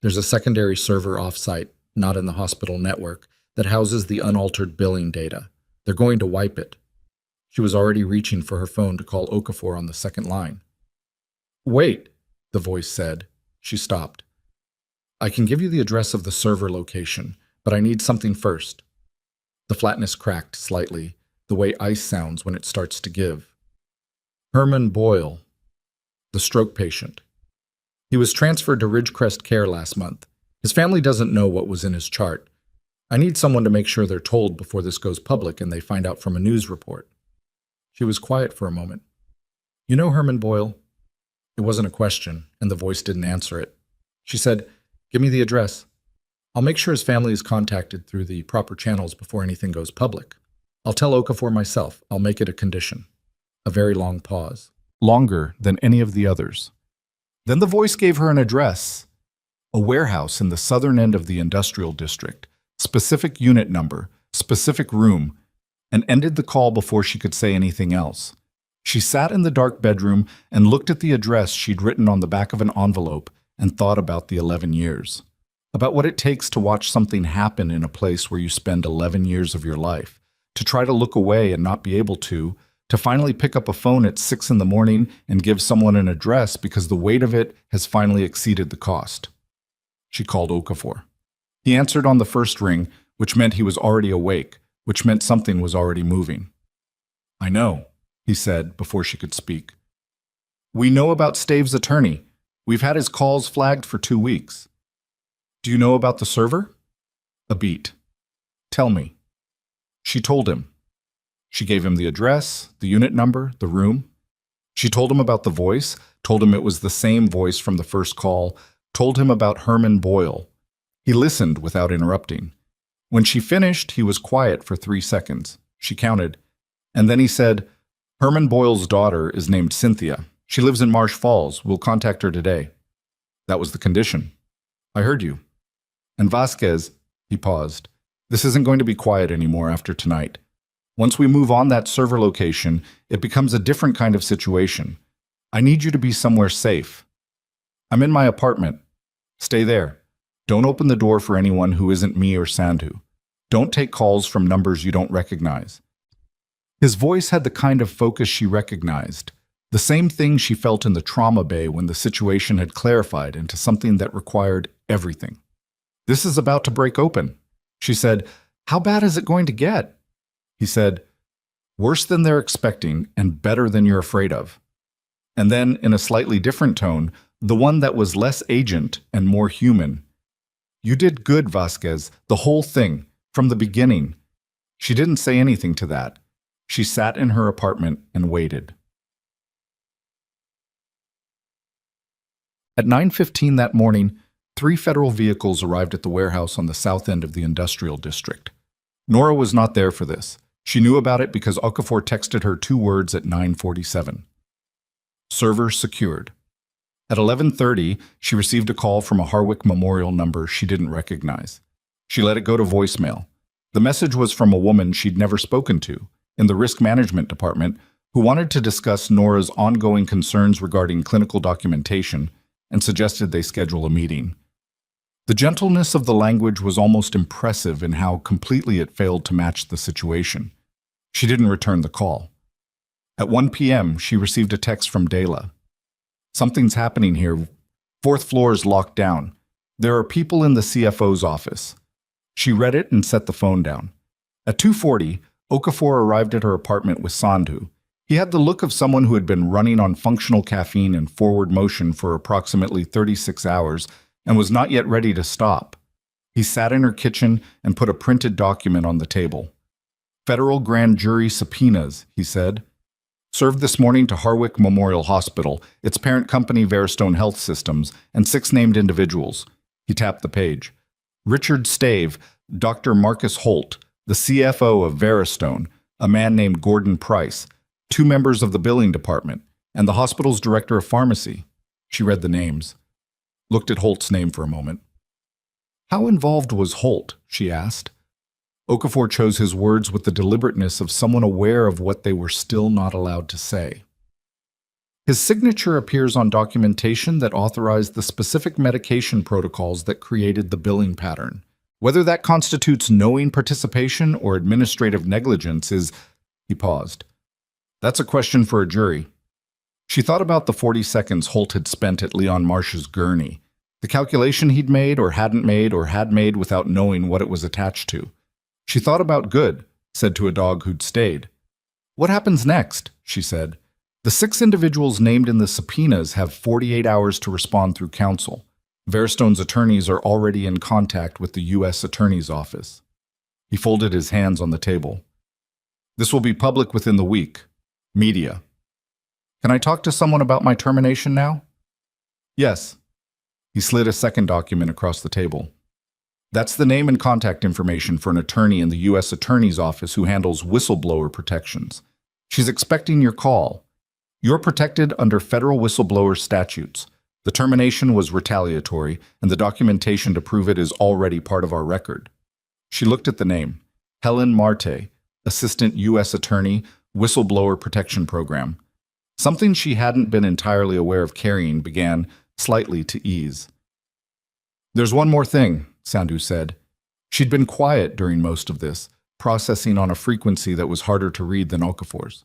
There's a secondary server off-site, not in the hospital network, that houses the unaltered billing data. They're going to wipe it. She was already reaching for her phone to call Okafor on the second line. Wait, the voice said. She stopped. I can give you the address of the server location, but I need something first. The flatness cracked slightly, the way ice sounds when it starts to give. Herman Boyle, the stroke patient. He was transferred to Ridgecrest Care last month. His family doesn't know what was in his chart. I need someone to make sure they're told before this goes public and they find out from a news report. She was quiet for a moment. You know Herman Boyle? It wasn't a question, and the voice didn't answer it. She said, give me the address. I'll make sure his family is contacted through the proper channels before anything goes public. I'll tell Okafor myself. I'll make it a condition. A very long pause. Longer than any of the others. Then the voice gave her an address. A warehouse in the southern end of the industrial district. Specific unit number. Specific room. And ended the call before she could say anything else. She sat in the dark bedroom and looked at the address she'd written on the back of an envelope and thought about the 11 years. About what it takes to watch something happen in a place where you spend 11 years of your life. To try to look away and not be able to finally pick up a phone at 6 in the morning and give someone an address because the weight of it has finally exceeded the cost. She called Okafor. He answered on the first ring, which meant he was already awake, which meant something was already moving. I know, he said before she could speak. We know about Stave's attorney. We've had his calls flagged for 2 weeks. Do you know about the server? A beat. Tell me. She told him. She gave him the address, the unit number, the room. She told him about the voice, told him it was the same voice from the first call, told him about Herman Boyle. He listened without interrupting. When she finished, he was quiet for 3 seconds. She counted. And then he said, Herman Boyle's daughter is named Cynthia. She lives in Marsh Falls. We'll contact her today. That was the condition. I heard you. And Vasquez, he paused. This isn't going to be quiet anymore after tonight. Once we move on that server location, it becomes a different kind of situation. I need you to be somewhere safe. I'm in my apartment. Stay there. Don't open the door for anyone who isn't me or Sandhu. Don't take calls from numbers you don't recognize. His voice had the kind of focus she recognized, the same thing she felt in the trauma bay when the situation had clarified into something that required everything. This is about to break open. She said, how bad is it going to get? He said, worse than they're expecting and better than you're afraid of. And then, in a slightly different tone, the one that was less agent and more human, you did good, Vasquez, the whole thing, from the beginning. She didn't say anything to that. She sat in her apartment and waited. At 9:15 that morning, 3 federal vehicles arrived at the warehouse on the south end of the industrial district. Nora was not there for this. She knew about it because Okafor texted her 2 words at 9:47. Server secured. At 11:30, she received a call from a Harwick Memorial number she didn't recognize. She let it go to voicemail. The message was from a woman she'd never spoken to, in the risk management department, who wanted to discuss Nora's ongoing concerns regarding clinical documentation and suggested they schedule a meeting. The gentleness of the language was almost impressive in how completely it failed to match the situation. She didn't return the call. At 1 p.m., she received a text from Dela. Something's happening here. 4th floor is locked down. There are people in the CFO's office. She read it and set the phone down. At 2:40, Okafor arrived at her apartment with Sandhu. He had the look of someone who had been running on functional caffeine and forward motion for approximately 36 hours and was not yet ready to stop. He sat in her kitchen and put a printed document on the table. Federal grand jury subpoenas, he said. Served this morning to Harwick Memorial Hospital, its parent company Veristone Health Systems, and 6 named individuals. He tapped the page. Richard Stave, Dr. Marcus Holt, the CFO of Veristone, a man named Gordon Price, 2 members of the billing department, and the hospital's director of pharmacy. She read the names, looked at Holt's name for a moment. How involved was Holt? She asked. Okafor chose his words with the deliberateness of someone aware of what they were still not allowed to say. His signature appears on documentation that authorized the specific medication protocols that created the billing pattern. Whether that constitutes knowing participation or administrative negligence is... He paused. That's a question for a jury. She thought about the 40 seconds Holt had spent at Leon Marsh's gurney, the calculation he'd made or hadn't made or had made without knowing what it was attached to. She thought about Good, said to a dog who'd stayed. What happens next? She said. The 6 individuals named in the subpoenas have 48 hours to respond through counsel. Veristone's attorneys are already in contact with the U.S. Attorney's Office. He folded his hands on the table. This will be public within the week. Media. Can I talk to someone about my termination now? Yes. He slid a second document across the table. That's the name and contact information for an attorney in the U.S. Attorney's Office who handles whistleblower protections. She's expecting your call. You're protected under federal whistleblower statutes. The termination was retaliatory, and the documentation to prove it is already part of our record. She looked at the name. Helen Marte, Assistant U.S. Attorney, Whistleblower Protection Program. Something she hadn't been entirely aware of carrying began slightly to ease. There's one more thing, Sandhu said. She'd been quiet during most of this, processing on a frequency that was harder to read than Okafor's.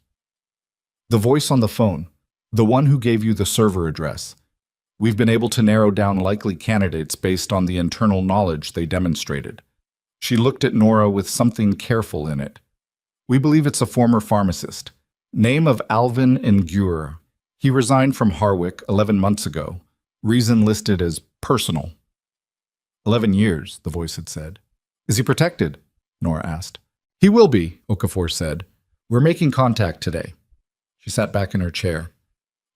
The voice on the phone, the one who gave you the server address. We've been able to narrow down likely candidates based on the internal knowledge they demonstrated. She looked at Nora with something careful in it. We believe it's a former pharmacist. Name of Alvin Nguyen. He resigned from Harwick 11 months ago. Reason listed as personal. 11 years, the voice had said. Is he protected? Nora asked. He will be, Okafor said. We're making contact today. She sat back in her chair.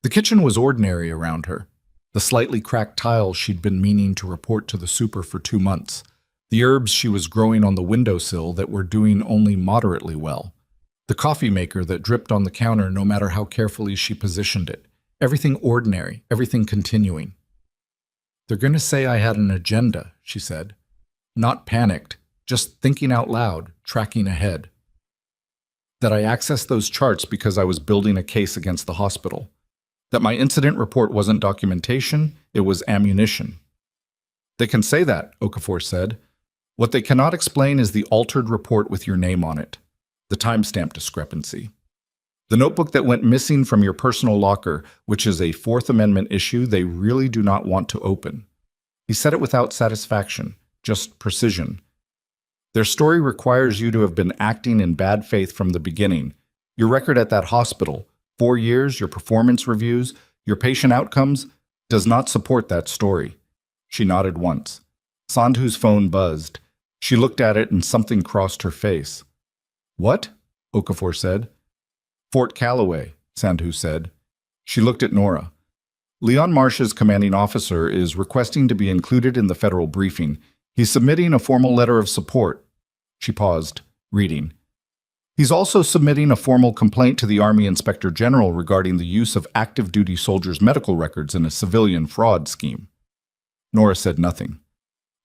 The kitchen was ordinary around her. The slightly cracked tiles she'd been meaning to report to the super for 2 months. The herbs she was growing on the windowsill that were doing only moderately well. The coffee maker that dripped on the counter no matter how carefully she positioned it. Everything ordinary, everything continuing. They're going to say I had an agenda, she said. Not panicked, just thinking out loud, tracking ahead. That I accessed those charts because I was building a case against the hospital. That my incident report wasn't documentation, it was ammunition. They can say that, Okafor said. What they cannot explain is the altered report with your name on it. The timestamp discrepancy. The notebook that went missing from your personal locker, which is a Fourth Amendment issue they really do not want to open. He said it without satisfaction, just precision. Their story requires you to have been acting in bad faith from the beginning. Your record at that hospital, 4 years, your performance reviews, your patient outcomes, does not support that story. She nodded once. Sandhu's phone buzzed. She looked at it and something crossed her face. What? Okafor said. Fort Calloway, Sandhu said. She looked at Nora. Leon Marsh's commanding officer is requesting to be included in the federal briefing. He's submitting a formal letter of support. She paused, reading. He's also submitting a formal complaint to the Army Inspector General regarding the use of active duty soldiers' medical records in a civilian fraud scheme. Nora said nothing.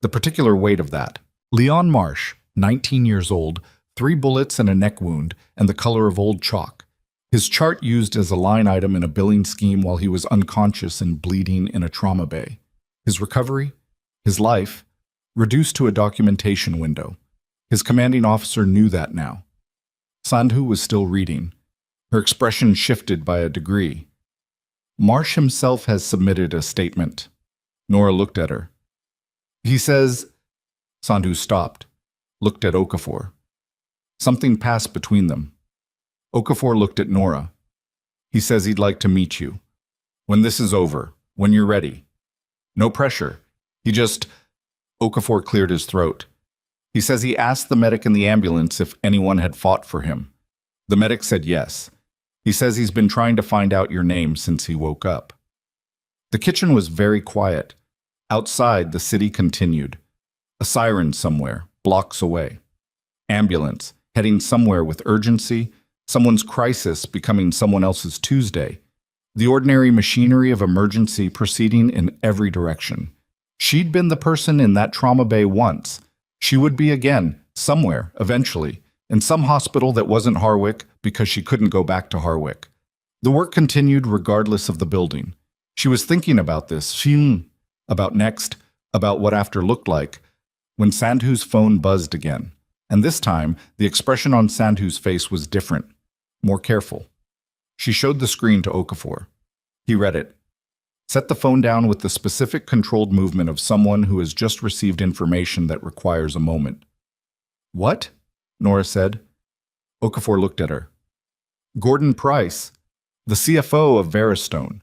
The particular weight of that. Leon Marsh, 19 years old, 3 bullets and a neck wound, and the color of old chalk. His chart used as a line item in a billing scheme while he was unconscious and bleeding in a trauma bay. His recovery, his life, reduced to a documentation window. His commanding officer knew that now. Sandhu was still reading. Her expression shifted by a degree. Marsh himself has submitted a statement. Nora looked at her. He says... Sandhu stopped, looked at Okafor. Something passed between them. Okafor looked at Nora. He says he'd like to meet you. When this is over, when you're ready. No pressure. He just... Okafor cleared his throat. He says he asked the medic in the ambulance if anyone had fought for him. The medic said yes. He says he's been trying to find out your name since he woke up. The kitchen was very quiet. Outside, the city continued. A siren somewhere, blocks away. ambulance, heading somewhere with urgency, someone's crisis becoming someone else's Tuesday, the ordinary machinery of emergency proceeding in every direction. She'd been the person in that trauma bay once. She would be again, somewhere, eventually, in some hospital that wasn't Harwick because she couldn't go back to Harwick. The work continued regardless of the building. She was thinking about this, about next, about what after looked like, when Sandhu's phone buzzed again. And this time, the expression on Sandhu's face was different, more careful. She showed the screen to Okafor. He read it. Set the phone down with the specific controlled movement of someone who has just received information that requires a moment. What? Nora said. Okafor looked at her. Gordon Price, the CFO of Veristone.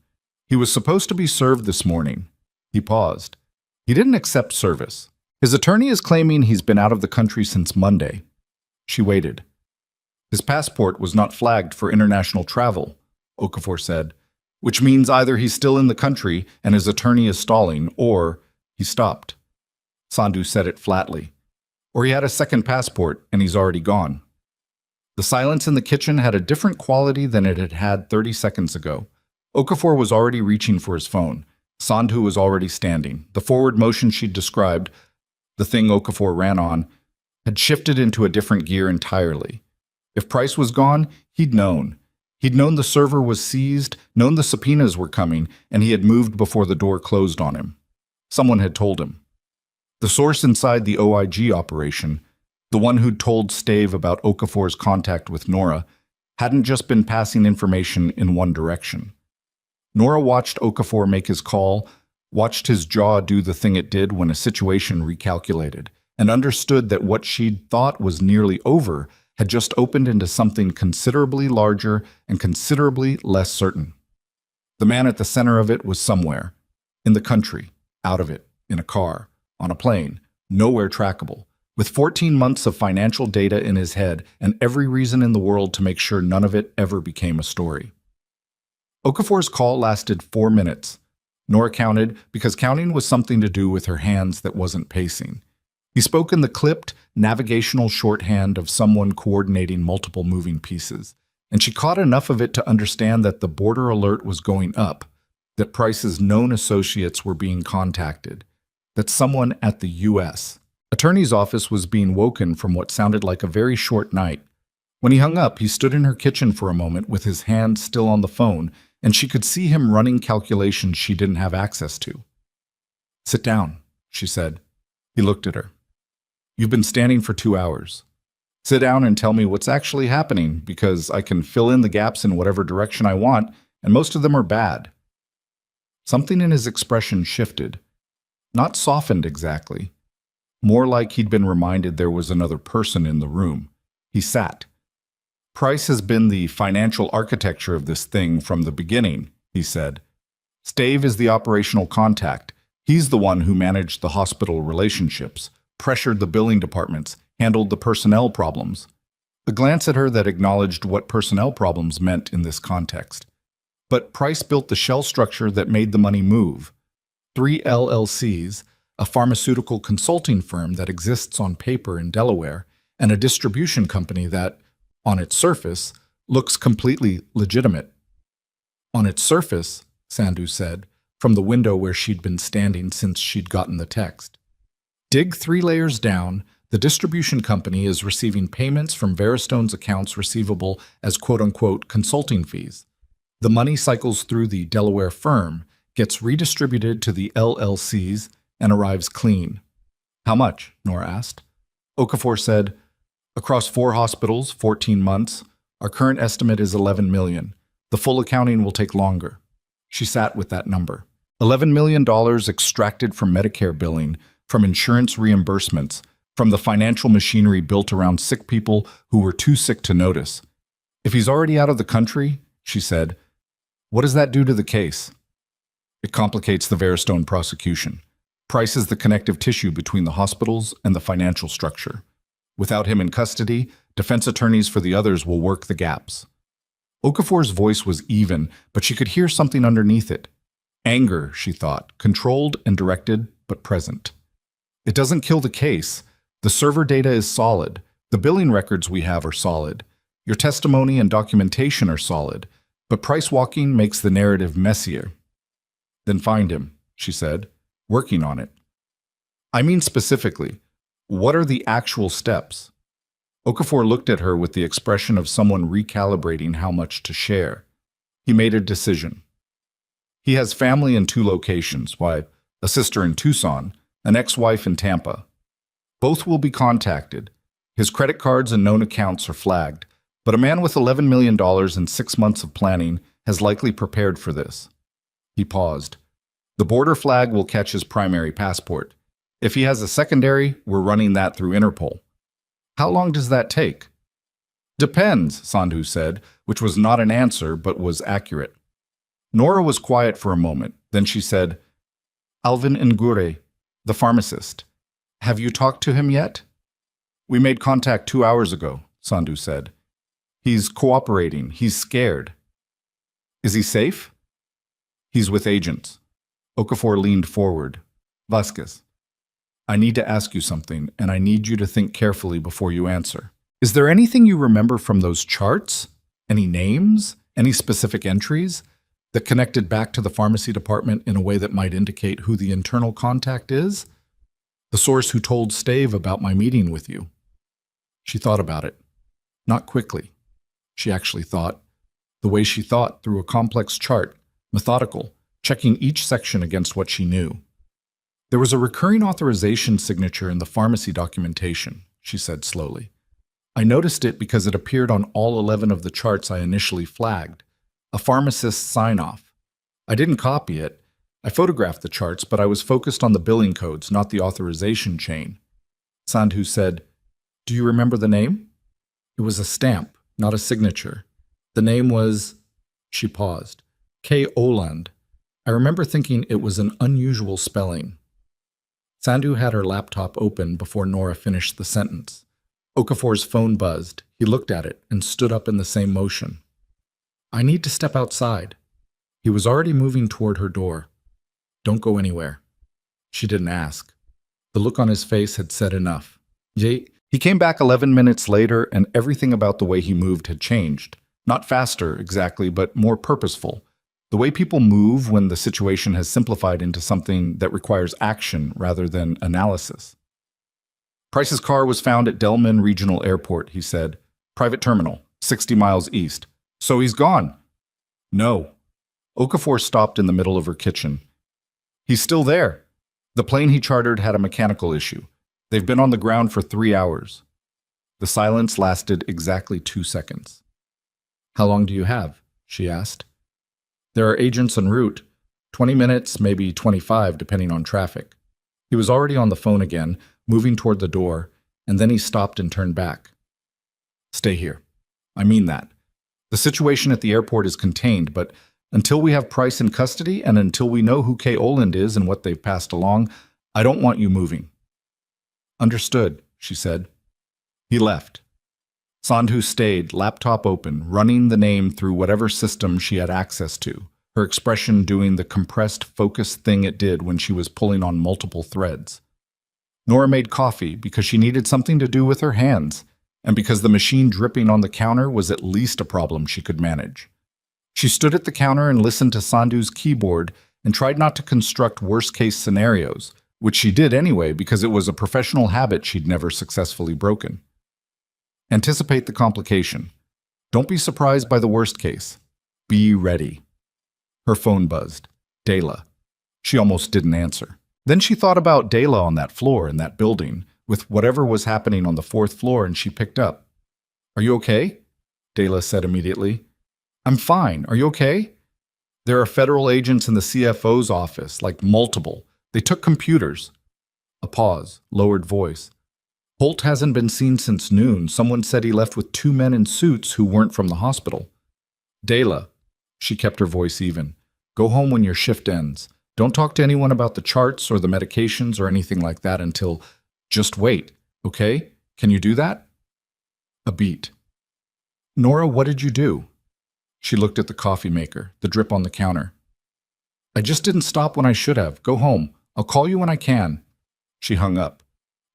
He was supposed to be served this morning. He paused. He didn't accept service. His attorney is claiming he's been out of the country since Monday. She waited. His passport was not flagged for international travel, Okafor said, which means either he's still in the country and his attorney is stalling, or he stopped. Sandhu said it flatly. Or he had a second passport and he's already gone. The silence in the kitchen had a different quality than it had had 30 seconds ago. Okafor was already reaching for his phone. Sandhu was already standing. The forward motion she'd described, the thing Okafor ran on, had shifted into a different gear entirely. If Price was gone, he'd known. He'd known the server was seized, known the subpoenas were coming, and he had moved before the door closed on him. Someone had told him. The source inside the OIG operation, the one who'd told Stave about Okafor's contact with Nora, hadn't just been passing information in one direction. Nora watched Okafor make his call, watched his jaw do the thing it did when a situation recalculated, and understood that what she'd thought was nearly over had just opened into something considerably larger and considerably less certain. The man at the center of it was somewhere, in the country, out of it, in a car, on a plane, nowhere trackable, with 14 months of financial data in his head and every reason in the world to make sure none of it ever became a story. Okafor's call lasted 4 minutes. Nora counted because counting was something to do with her hands that wasn't pacing. He spoke in the clipped, navigational shorthand of someone coordinating multiple moving pieces, and she caught enough of it to understand that the border alert was going up, that Price's known associates were being contacted, that someone at the U.S. attorney's office was being woken from what sounded like a very short night. When he hung up, he stood in her kitchen for a moment with his hand still on the phone, and she could see him running calculations she didn't have access to. Sit down, she said. He looked at her. You've been standing for 2 hours. Sit down and tell me what's actually happening, because I can fill in the gaps in whatever direction I want, and most of them are bad. Something in his expression shifted. Not softened exactly. More like he'd been reminded there was another person in the room. He sat. Price has been the financial architecture of this thing from the beginning, he said. Stave is the operational contact. He's the one who managed the hospital relationships, pressured the billing departments, handled the personnel problems. A glance at her that acknowledged what personnel problems meant in this context. But Price built the shell structure that made the money move. 3 LLCs, a pharmaceutical consulting firm that exists on paper in Delaware, and a distribution company that, on its surface, looks completely legitimate. On its surface, Sandhu said, from the window where she'd been standing since she'd gotten the text. Dig 3 layers down, the distribution company is receiving payments from Veristone's accounts receivable as quote-unquote consulting fees. The money cycles through the Delaware firm, gets redistributed to the LLCs, and arrives clean. How much? Nora asked. Okafor said, across 4 hospitals, 14 months, our current estimate is $11 million. The full accounting will take longer. She sat with that number. $11 million extracted from Medicare billing, from insurance reimbursements, from the financial machinery built around sick people who were too sick to notice. If he's already out of the country, she said, what does that do to the case? It complicates the Veristone prosecution. Price is the connective tissue between the hospitals and the financial structure. Without him in custody, defense attorneys for the others will work the gaps. Okafor's voice was even, but she could hear something underneath it. Anger, she thought, controlled and directed, but present. It doesn't kill the case. The server data is solid. The billing records we have are solid. Your testimony and documentation are solid, but price walking makes the narrative messier. Then find him, she said, working on it. I mean specifically, what are the actual steps? Okafor looked at her with the expression of someone recalibrating how much to share. He made a decision. He has family in 2 locations, a sister in Tucson, an ex-wife in Tampa. Both will be contacted. His credit cards and known accounts are flagged, but a man with $11 million and 6 months of planning has likely prepared for this. He paused. The border flag will catch his primary passport. If he has a secondary, we're running that through Interpol. How long does that take? Depends, Sandhu said, which was not an answer but was accurate. Nora was quiet for a moment. Then she said, Alvin Ngure, the pharmacist. Have you talked to him yet? We made contact 2 hours ago, Sandhu said. He's cooperating. He's scared. Is he safe? He's with agents. Okafor leaned forward. Vasquez, I need to ask you something, and I need you to think carefully before you answer. Is there anything you remember from those charts? Any names? Any specific entries that connected back to the pharmacy department in a way that might indicate who the internal contact is? The source who told Stave about my meeting with you. She thought about it. Not quickly. She actually thought. The way she thought, through a complex chart, methodical, checking each section against what she knew. There was a recurring authorization signature in the pharmacy documentation, she said slowly. I noticed it because it appeared on all 11 of the charts I initially flagged. A pharmacist's sign-off. I didn't copy it. I photographed the charts, but I was focused on the billing codes, not the authorization chain. Sandhu said, Do you remember the name? It was a stamp, not a signature. The name was... She paused. K. Oland. I remember thinking it was an unusual spelling. Sandhu had her laptop open before Nora finished the sentence. Okafor's phone buzzed. He looked at it and stood up in the same motion. I need to step outside. He was already moving toward her door. Don't go anywhere. She didn't ask. The look on his face had said enough. He came back 11 minutes later, and everything about the way he moved had changed. Not faster, exactly, but more purposeful. The way people move when the situation has simplified into something that requires action rather than analysis. Price's car was found at Delman Regional Airport, he said. Private terminal, 60 miles east. So he's gone. No. Okafor stopped in the middle of her kitchen. He's still there. The plane he chartered had a mechanical issue. They've been on the ground for 3 hours. The silence lasted exactly 2 seconds. How long do you have? She asked. There are agents en route. 20 minutes, maybe 25, depending on traffic. He was already on the phone again, moving toward the door, and then he stopped and turned back. Stay here. I mean that. The situation at the airport is contained, but until we have Price in custody and until we know who K. Oland is and what they've passed along, I don't want you moving. Understood, she said. He left. Sandhu stayed, laptop open, running the name through whatever system she had access to, her expression doing the compressed, focused thing it did when she was pulling on multiple threads. Nora made coffee because she needed something to do with her hands, and because the machine dripping on the counter was at least a problem she could manage. She stood at the counter and listened to Sandhu's keyboard and tried not to construct worst-case scenarios, which she did anyway because it was a professional habit she'd never successfully broken. Anticipate the complication. Don't be surprised by the worst case. Be ready. Her phone buzzed. Dela. She almost didn't answer. Then she thought about Dela on that floor in that building, with whatever was happening on the 4th floor, and she picked up. Are you okay? Dela said immediately. I'm fine. Are you okay? There are federal agents in the CFO's office, like multiple. They took computers. A pause, lowered voice. Holt hasn't been seen since noon. Someone said he left with 2 men in suits who weren't from the hospital. Dela, she kept her voice even. Go home when your shift ends. Don't talk to anyone about the charts or the medications or anything like that until... Just wait, okay? Can you do that? A beat. Nora, what did you do? She looked at the coffee maker, the drip on the counter. I just didn't stop when I should have. Go home. I'll call you when I can. She hung up.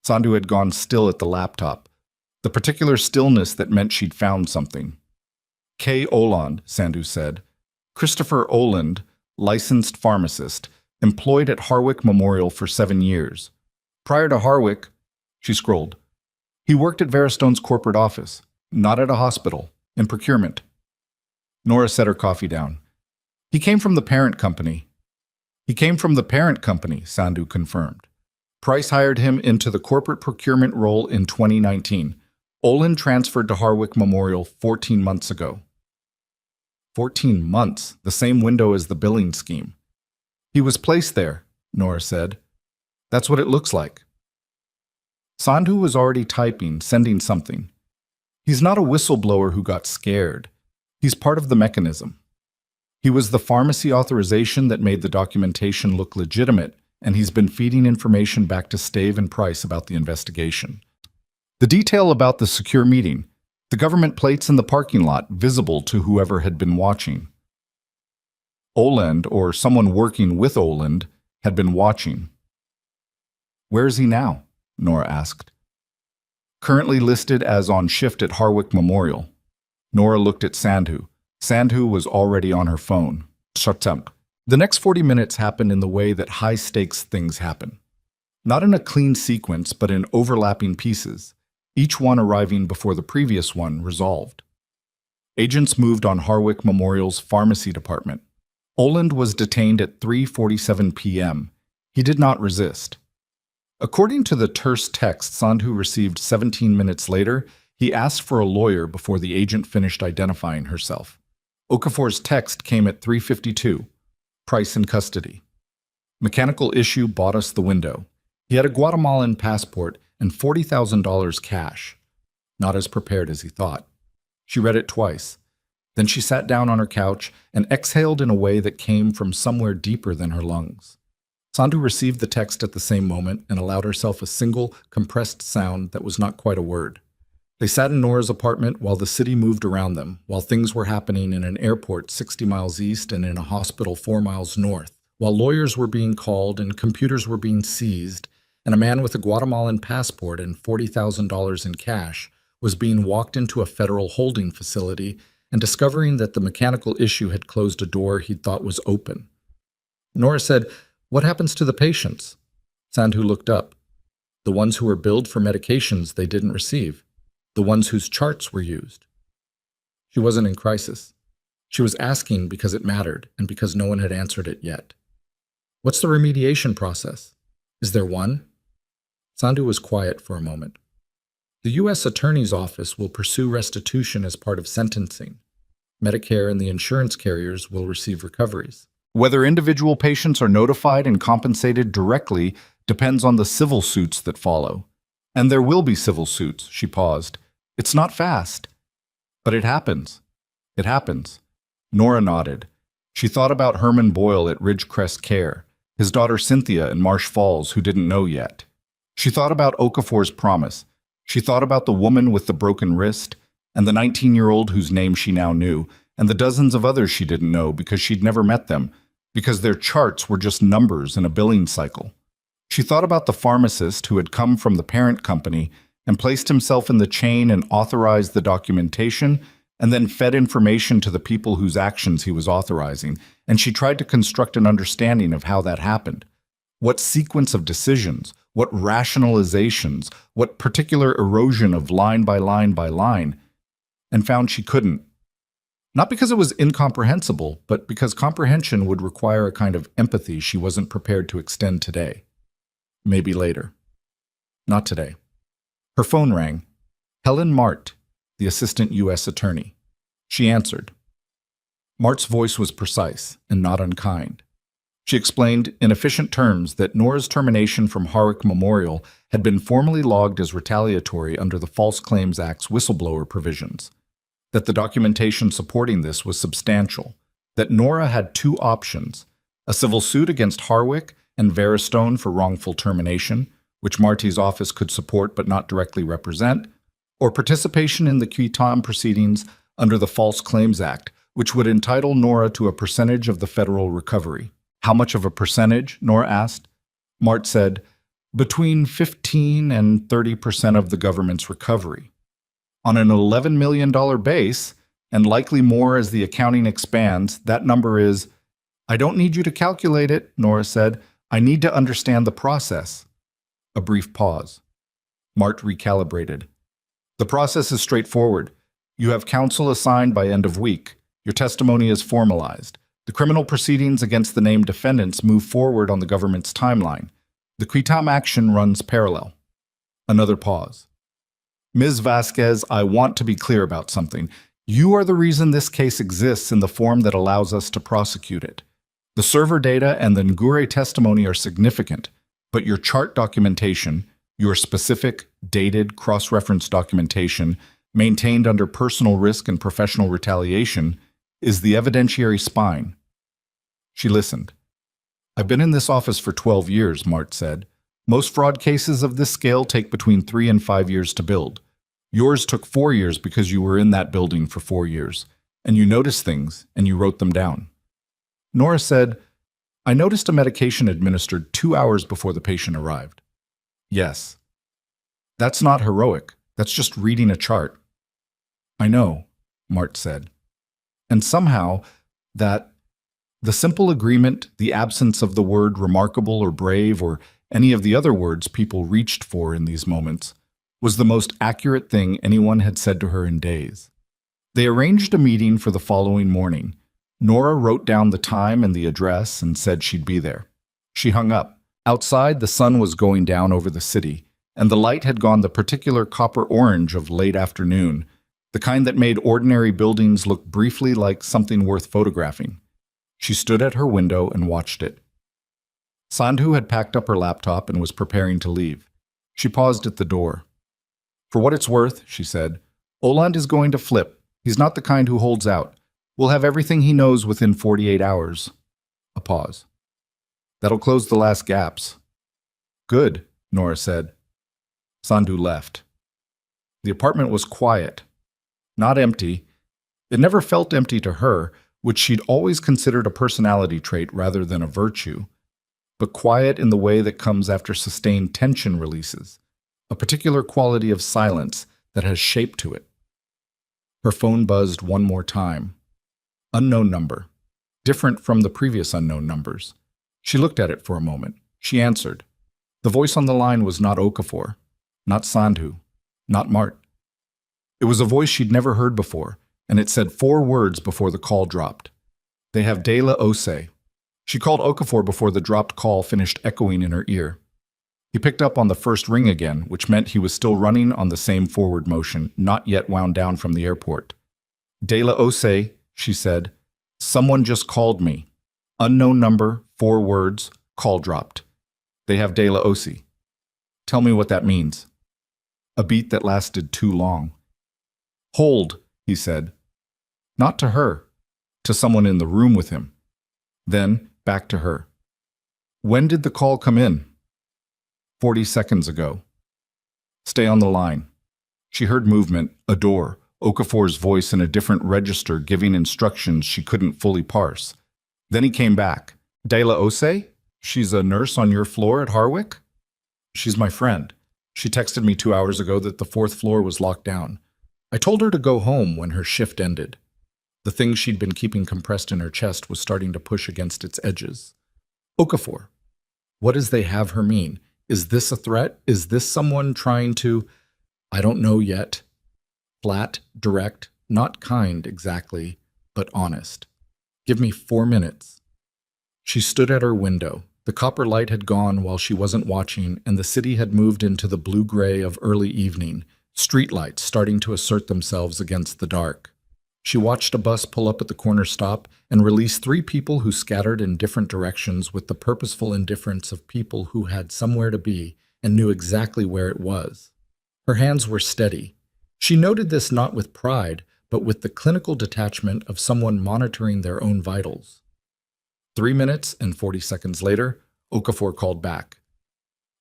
Sandhu had gone still at the laptop. the particular stillness that meant she'd found something. K. Oland, Sandhu said. Christopher Oland, licensed pharmacist, employed at Harwick Memorial for 7 years. Prior to Harwick, she scrolled, he worked at Veristone's corporate office, not at a hospital, in procurement. Nora set her coffee down. He came from the parent company. Sandhu confirmed. Price hired him into the corporate procurement role in 2019. Olin transferred to Harwick Memorial 14 months ago. 14 months, the same window as the billing scheme. He was placed there, Nora said. That's what it looks like. Sandhu was already typing, sending something. He's not a whistleblower who got scared. He's part of the mechanism. He was the pharmacy authorization that made the documentation look legitimate, and he's been feeding information back to Stave and Price about the investigation. The detail about the secure meeting, the government plates in the parking lot visible to whoever had been watching. Oland, or someone working with Oland, had been watching. Where is he now? Nora asked. Currently listed as on shift at Harwick Memorial. Nora looked at Sandhu. Sandhu was already on her phone. The next 40 minutes happened in the way that high-stakes things happen. Not in a clean sequence, but in overlapping pieces, each one arriving before the previous one resolved. Agents moved on Harwick Memorial's pharmacy department. Oland was detained at 3:47 p.m. He did not resist. According to the terse text Sandhu received 17 minutes later, he asked for a lawyer before the agent finished identifying herself. Okafor's text came at 3:52. Price in custody. Mechanical issue bought us the window. He had a Guatemalan passport and $40,000 cash. Not as prepared as he thought. She read it twice. Then she sat down on her couch and exhaled in a way that came from somewhere deeper than her lungs. Sandhu received the text at the same moment and allowed herself a single, compressed sound that was not quite a word. They sat in Nora's apartment while the city moved around them, while things were happening in an airport 60 miles east and in a hospital 4 miles north, while lawyers were being called and computers were being seized, and a man with a Guatemalan passport and $40,000 in cash was being walked into a federal holding facility and discovering that the mechanical issue had closed a door he'd thought was open. Nora said, "What happens to the patients?" Sandhu looked up. The ones who were billed for medications they didn't receive. The ones whose charts were used. She wasn't in crisis. She was asking because it mattered and because no one had answered it yet. What's the remediation process? Is there one? Sandhu was quiet for a moment. The U.S. Attorney's Office will pursue restitution as part of sentencing. Medicare and the insurance carriers will receive recoveries. Whether individual patients are notified and compensated directly depends on the civil suits that follow. And there will be civil suits, she paused. It's not fast. But it happens. It happens. Nora nodded. She thought about Herman Boyle at Ridgecrest Care, his daughter Cynthia in Marsh Falls who didn't know yet. She thought about Okafor's promise. She thought about the woman with the broken wrist, and the 19-year-old whose name she now knew, and the dozens of others she didn't know because she'd never met them, because their charts were just numbers in a billing cycle. She thought about the pharmacist who had come from the parent company and placed himself in the chain and authorized the documentation and then fed information to the people whose actions he was authorizing, and she tried to construct an understanding of how that happened. What sequence of decisions, what rationalizations, what particular erosion of line by line by line, and found she couldn't. Not because it was incomprehensible, but because comprehension would require a kind of empathy she wasn't prepared to extend today. Maybe later. Not today. Her phone rang. Helen Mart, the assistant U.S. attorney. She answered. Mart's voice was precise and not unkind. She explained in efficient terms that Nora's termination from Harwick Memorial had been formally logged as retaliatory under the False Claims Act's whistleblower provisions, that the documentation supporting this was substantial, that Nora had two options, a civil suit against Harwick and Veristone for wrongful termination, which Marty's office could support but not directly represent, or participation in the Quitam proceedings under the False Claims Act, which would entitle Nora to a percentage of the federal recovery. How much of a percentage? Nora asked. Mart said, between 15 and 30% of the government's recovery. On an $11 million base, and likely more as the accounting expands, that number is, I don't need you to calculate it, Nora said. I need to understand the process. A brief pause. Mart recalibrated. The process is straightforward. You have counsel assigned by end of week. Your testimony is formalized. The criminal proceedings against the named defendants move forward on the government's timeline. The quitam action runs parallel. Another pause. Ms. Vasquez, I want to be clear about something. You are the reason this case exists in the form that allows us to prosecute it. The server data and the Ngure testimony are significant, but your chart documentation, your specific, dated, cross-reference documentation, maintained under personal risk and professional retaliation, is the evidentiary spine. She listened. I've been in this office for 12 years, Mart said. Most fraud cases of this scale take between 3 and 5 years to build. Yours took 4 years because you were in that building for 4 years, and you noticed things, and you wrote them down. Nora said, I noticed a medication administered 2 hours before the patient arrived. Yes. That's not heroic. That's just reading a chart. I know, Mart said. And somehow, the simple agreement, the absence of the word remarkable or brave or any of the other words people reached for in these moments, was the most accurate thing anyone had said to her in days. They arranged a meeting for the following morning. Nora wrote down the time and the address and said she'd be there. She hung up. Outside, the sun was going down over the city, and the light had gone the particular copper orange of late afternoon, the kind that made ordinary buildings look briefly like something worth photographing. She stood at her window and watched it. Sandhu had packed up her laptop and was preparing to leave. She paused at the door. For what it's worth, she said, Oland is going to flip. He's not the kind who holds out. We'll have everything he knows within 48 hours. A pause. That'll close the last gaps. Good, Nora said. Sandhu left. The apartment was quiet. Not empty. It never felt empty to her, which she'd always considered a personality trait rather than a virtue, but quiet in the way that comes after sustained tension releases, a particular quality of silence that has shape to it. Her phone buzzed one more time. Unknown number. Different from the previous unknown numbers. She looked at it for a moment. She answered. The voice on the line was not Okafor, not Sandhu, not Mart. It was a voice she'd never heard before, and it said 4 words before the call dropped. They have De La Ose. She called Okafor before the dropped call finished echoing in her ear. He picked up on the first ring again, which meant he was still running on the same forward motion, not yet wound down from the airport. De La Ose, she said. Someone just called me. Unknown number, 4 words, call dropped. They have De La Ose. Tell me what that means. A beat that lasted too long. Hold, he said. Not to her, to someone in the room with him. Then back to her. When did the call come in? 40 seconds ago. Stay on the line. She heard movement, a door, Okafor's voice in a different register giving instructions she couldn't fully parse. Then he came back. De La Ose? She's a nurse on your floor at Harwick? She's my friend. She texted me 2 hours ago that the 4th floor was locked down. I told her to go home when her shift ended. The thing she'd been keeping compressed in her chest was starting to push against its edges. Okafor. What does they have her mean? Is this a threat? Is this someone trying to... I don't know yet. Flat, direct, not kind exactly, but honest. Give me 4 minutes. She stood at her window. The copper light had gone while she wasn't watching, and the city had moved into the blue-gray of early evening, streetlights starting to assert themselves against the dark. She watched a bus pull up at the corner stop and release 3 people who scattered in different directions with the purposeful indifference of people who had somewhere to be and knew exactly where it was. Her hands were steady. She noted this not with pride, but with the clinical detachment of someone monitoring their own vitals. 3 minutes and 40 seconds later, Okafor called back.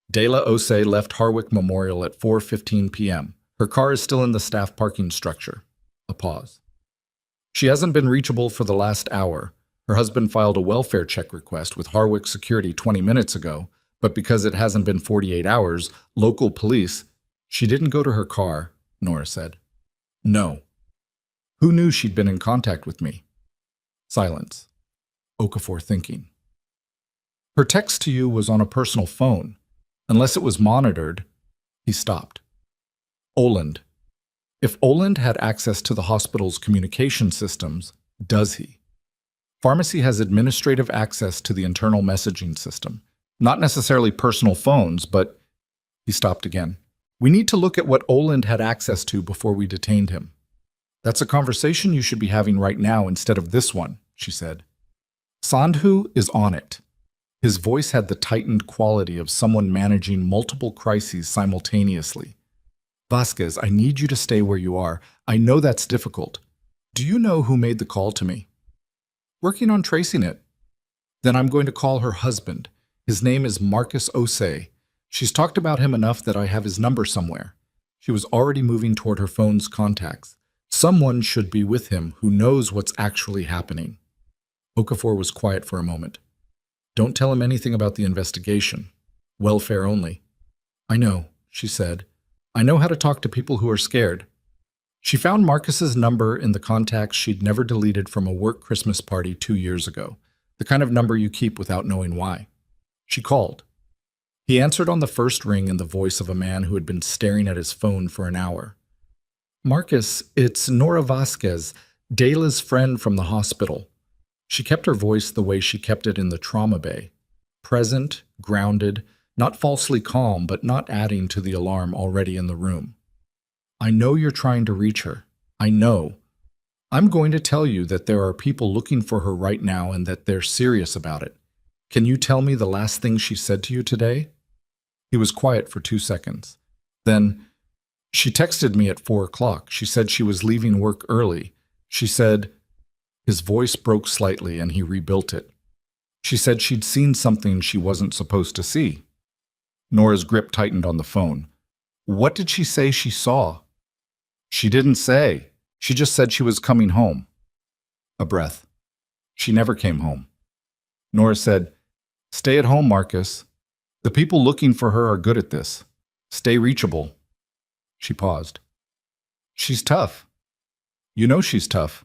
De La Ose left Harwick Memorial at 4:15 p.m. Her car is still in the staff parking structure. A pause. She hasn't been reachable for the last hour. Her husband filed a welfare check request with Harwick Security 20 minutes ago, but because it hasn't been 48 hours, local police... She didn't go to her car, Nora said. No. Who knew she'd been in contact with me? Silence. Okafor thinking. Her text to you was on a personal phone. Unless it was monitored, he stopped. Oland. If Oland had access to the hospital's communication systems, does he? Pharmacy has administrative access to the internal messaging system. Not necessarily personal phones, but... He stopped again. We need to look at what Oland had access to before we detained him. That's a conversation you should be having right now instead of this one, she said. Sandhu is on it. His voice had the tightened quality of someone managing multiple crises simultaneously. Vasquez, I need you to stay where you are. I know that's difficult. Do you know who made the call to me? Working on tracing it. Then I'm going to call her husband. His name is Marcus Osei. She's talked about him enough that I have his number somewhere. She was already moving toward her phone's contacts. Someone should be with him who knows what's actually happening. Okafor was quiet for a moment. Don't tell him anything about the investigation. Welfare only. I know, she said. I know how to talk to people who are scared. She found Marcus's number in the contacts she'd never deleted from a work Christmas party 2 years ago, the kind of number you keep without knowing why. She called. He answered on the first ring in the voice of a man who had been staring at his phone for an hour. Marcus, it's Nora Vasquez, Dayla's friend from the hospital. She kept her voice the way she kept it in the trauma bay. Present, grounded, not falsely calm, but not adding to the alarm already in the room. I know you're trying to reach her. I know. I'm going to tell you that there are people looking for her right now and that they're serious about it. Can you tell me the last thing she said to you today? He was quiet for 2 seconds. Then, she texted me at 4 o'clock. She said she was leaving work early. She said... His voice broke slightly and he rebuilt it. She said she'd seen something she wasn't supposed to see. Nora's grip tightened on the phone. What did she say she saw? She didn't say. She just said she was coming home. A breath. She never came home. Nora said, Stay at home, Marcus. The people looking for her are good at this. Stay reachable. She paused. She's tough. You know she's tough.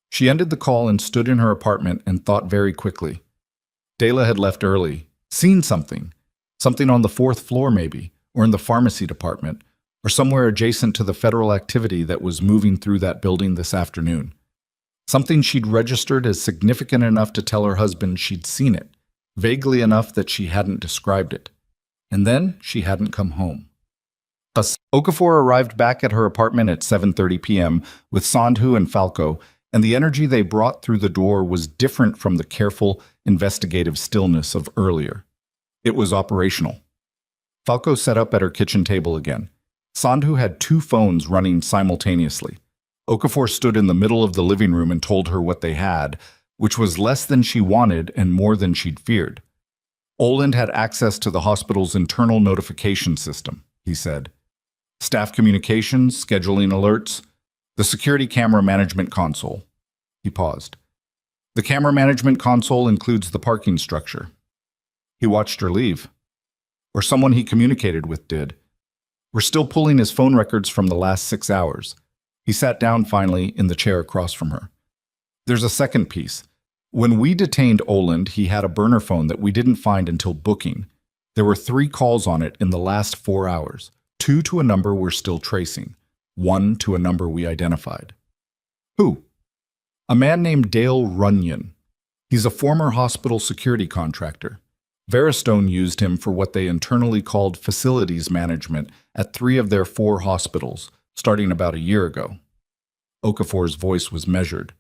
She ended the call and stood in her apartment and thought very quickly. Dayla had left early, seen something. Something on the 4th floor maybe, or in the pharmacy department, or somewhere adjacent to the federal activity that was moving through that building this afternoon. Something she'd registered as significant enough to tell her husband she'd seen it, vaguely enough that she hadn't described it. And then she hadn't come home. Thus, Okafor arrived back at her apartment at 7:30 p.m. with Sandhu and Falco, and the energy they brought through the door was different from the careful, investigative stillness of earlier. It was operational. Falco sat up at her kitchen table again. Sandhu had 2 phones running simultaneously. Okafor stood in the middle of the living room and told her what they had, which was less than she wanted and more than she'd feared. Oland had access to the hospital's internal notification system, he said. Staff communications, scheduling alerts, the security camera management console. He paused. The camera management console includes the parking structure. He watched her leave. Or someone he communicated with did. We're still pulling his phone records from the last 6 hours. He sat down finally in the chair across from her. There's a second piece. When we detained Oland, he had a burner phone that we didn't find until booking. There were 3 calls on it in the last 4 hours. 2 to a number we're still tracing. 1 to a number we identified. Who? A man named Dale Runyon. He's a former hospital security contractor. Veristone used him for what they internally called facilities management at 3 of their 4 hospitals, starting about a year ago. Okafor's voice was measured.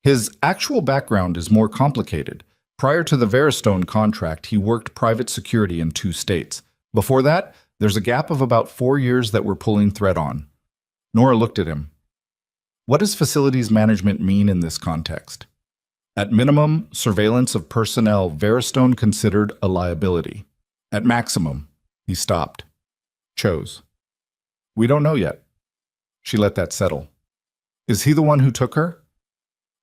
His actual background is more complicated. Prior to the Veristone contract, he worked private security in 2 states. Before that, there's a gap of about 4 years that we're pulling thread on. Nora looked at him. What does facilities management mean in this context? At minimum, surveillance of personnel Veristone considered a liability. At maximum, he stopped. Chose. We don't know yet. She let that settle. Is he the one who took her?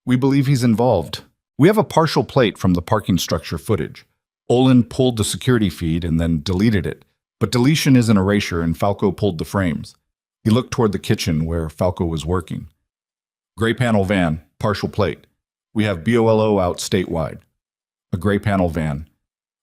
We believe he's involved. We have a partial plate from the parking structure footage. Olin pulled the security feed and then deleted it, but deletion is an erasure and Falco pulled the frames. He looked toward the kitchen where Falco was working. Gray panel van, partial plate. We have BOLO out statewide. A gray panel van.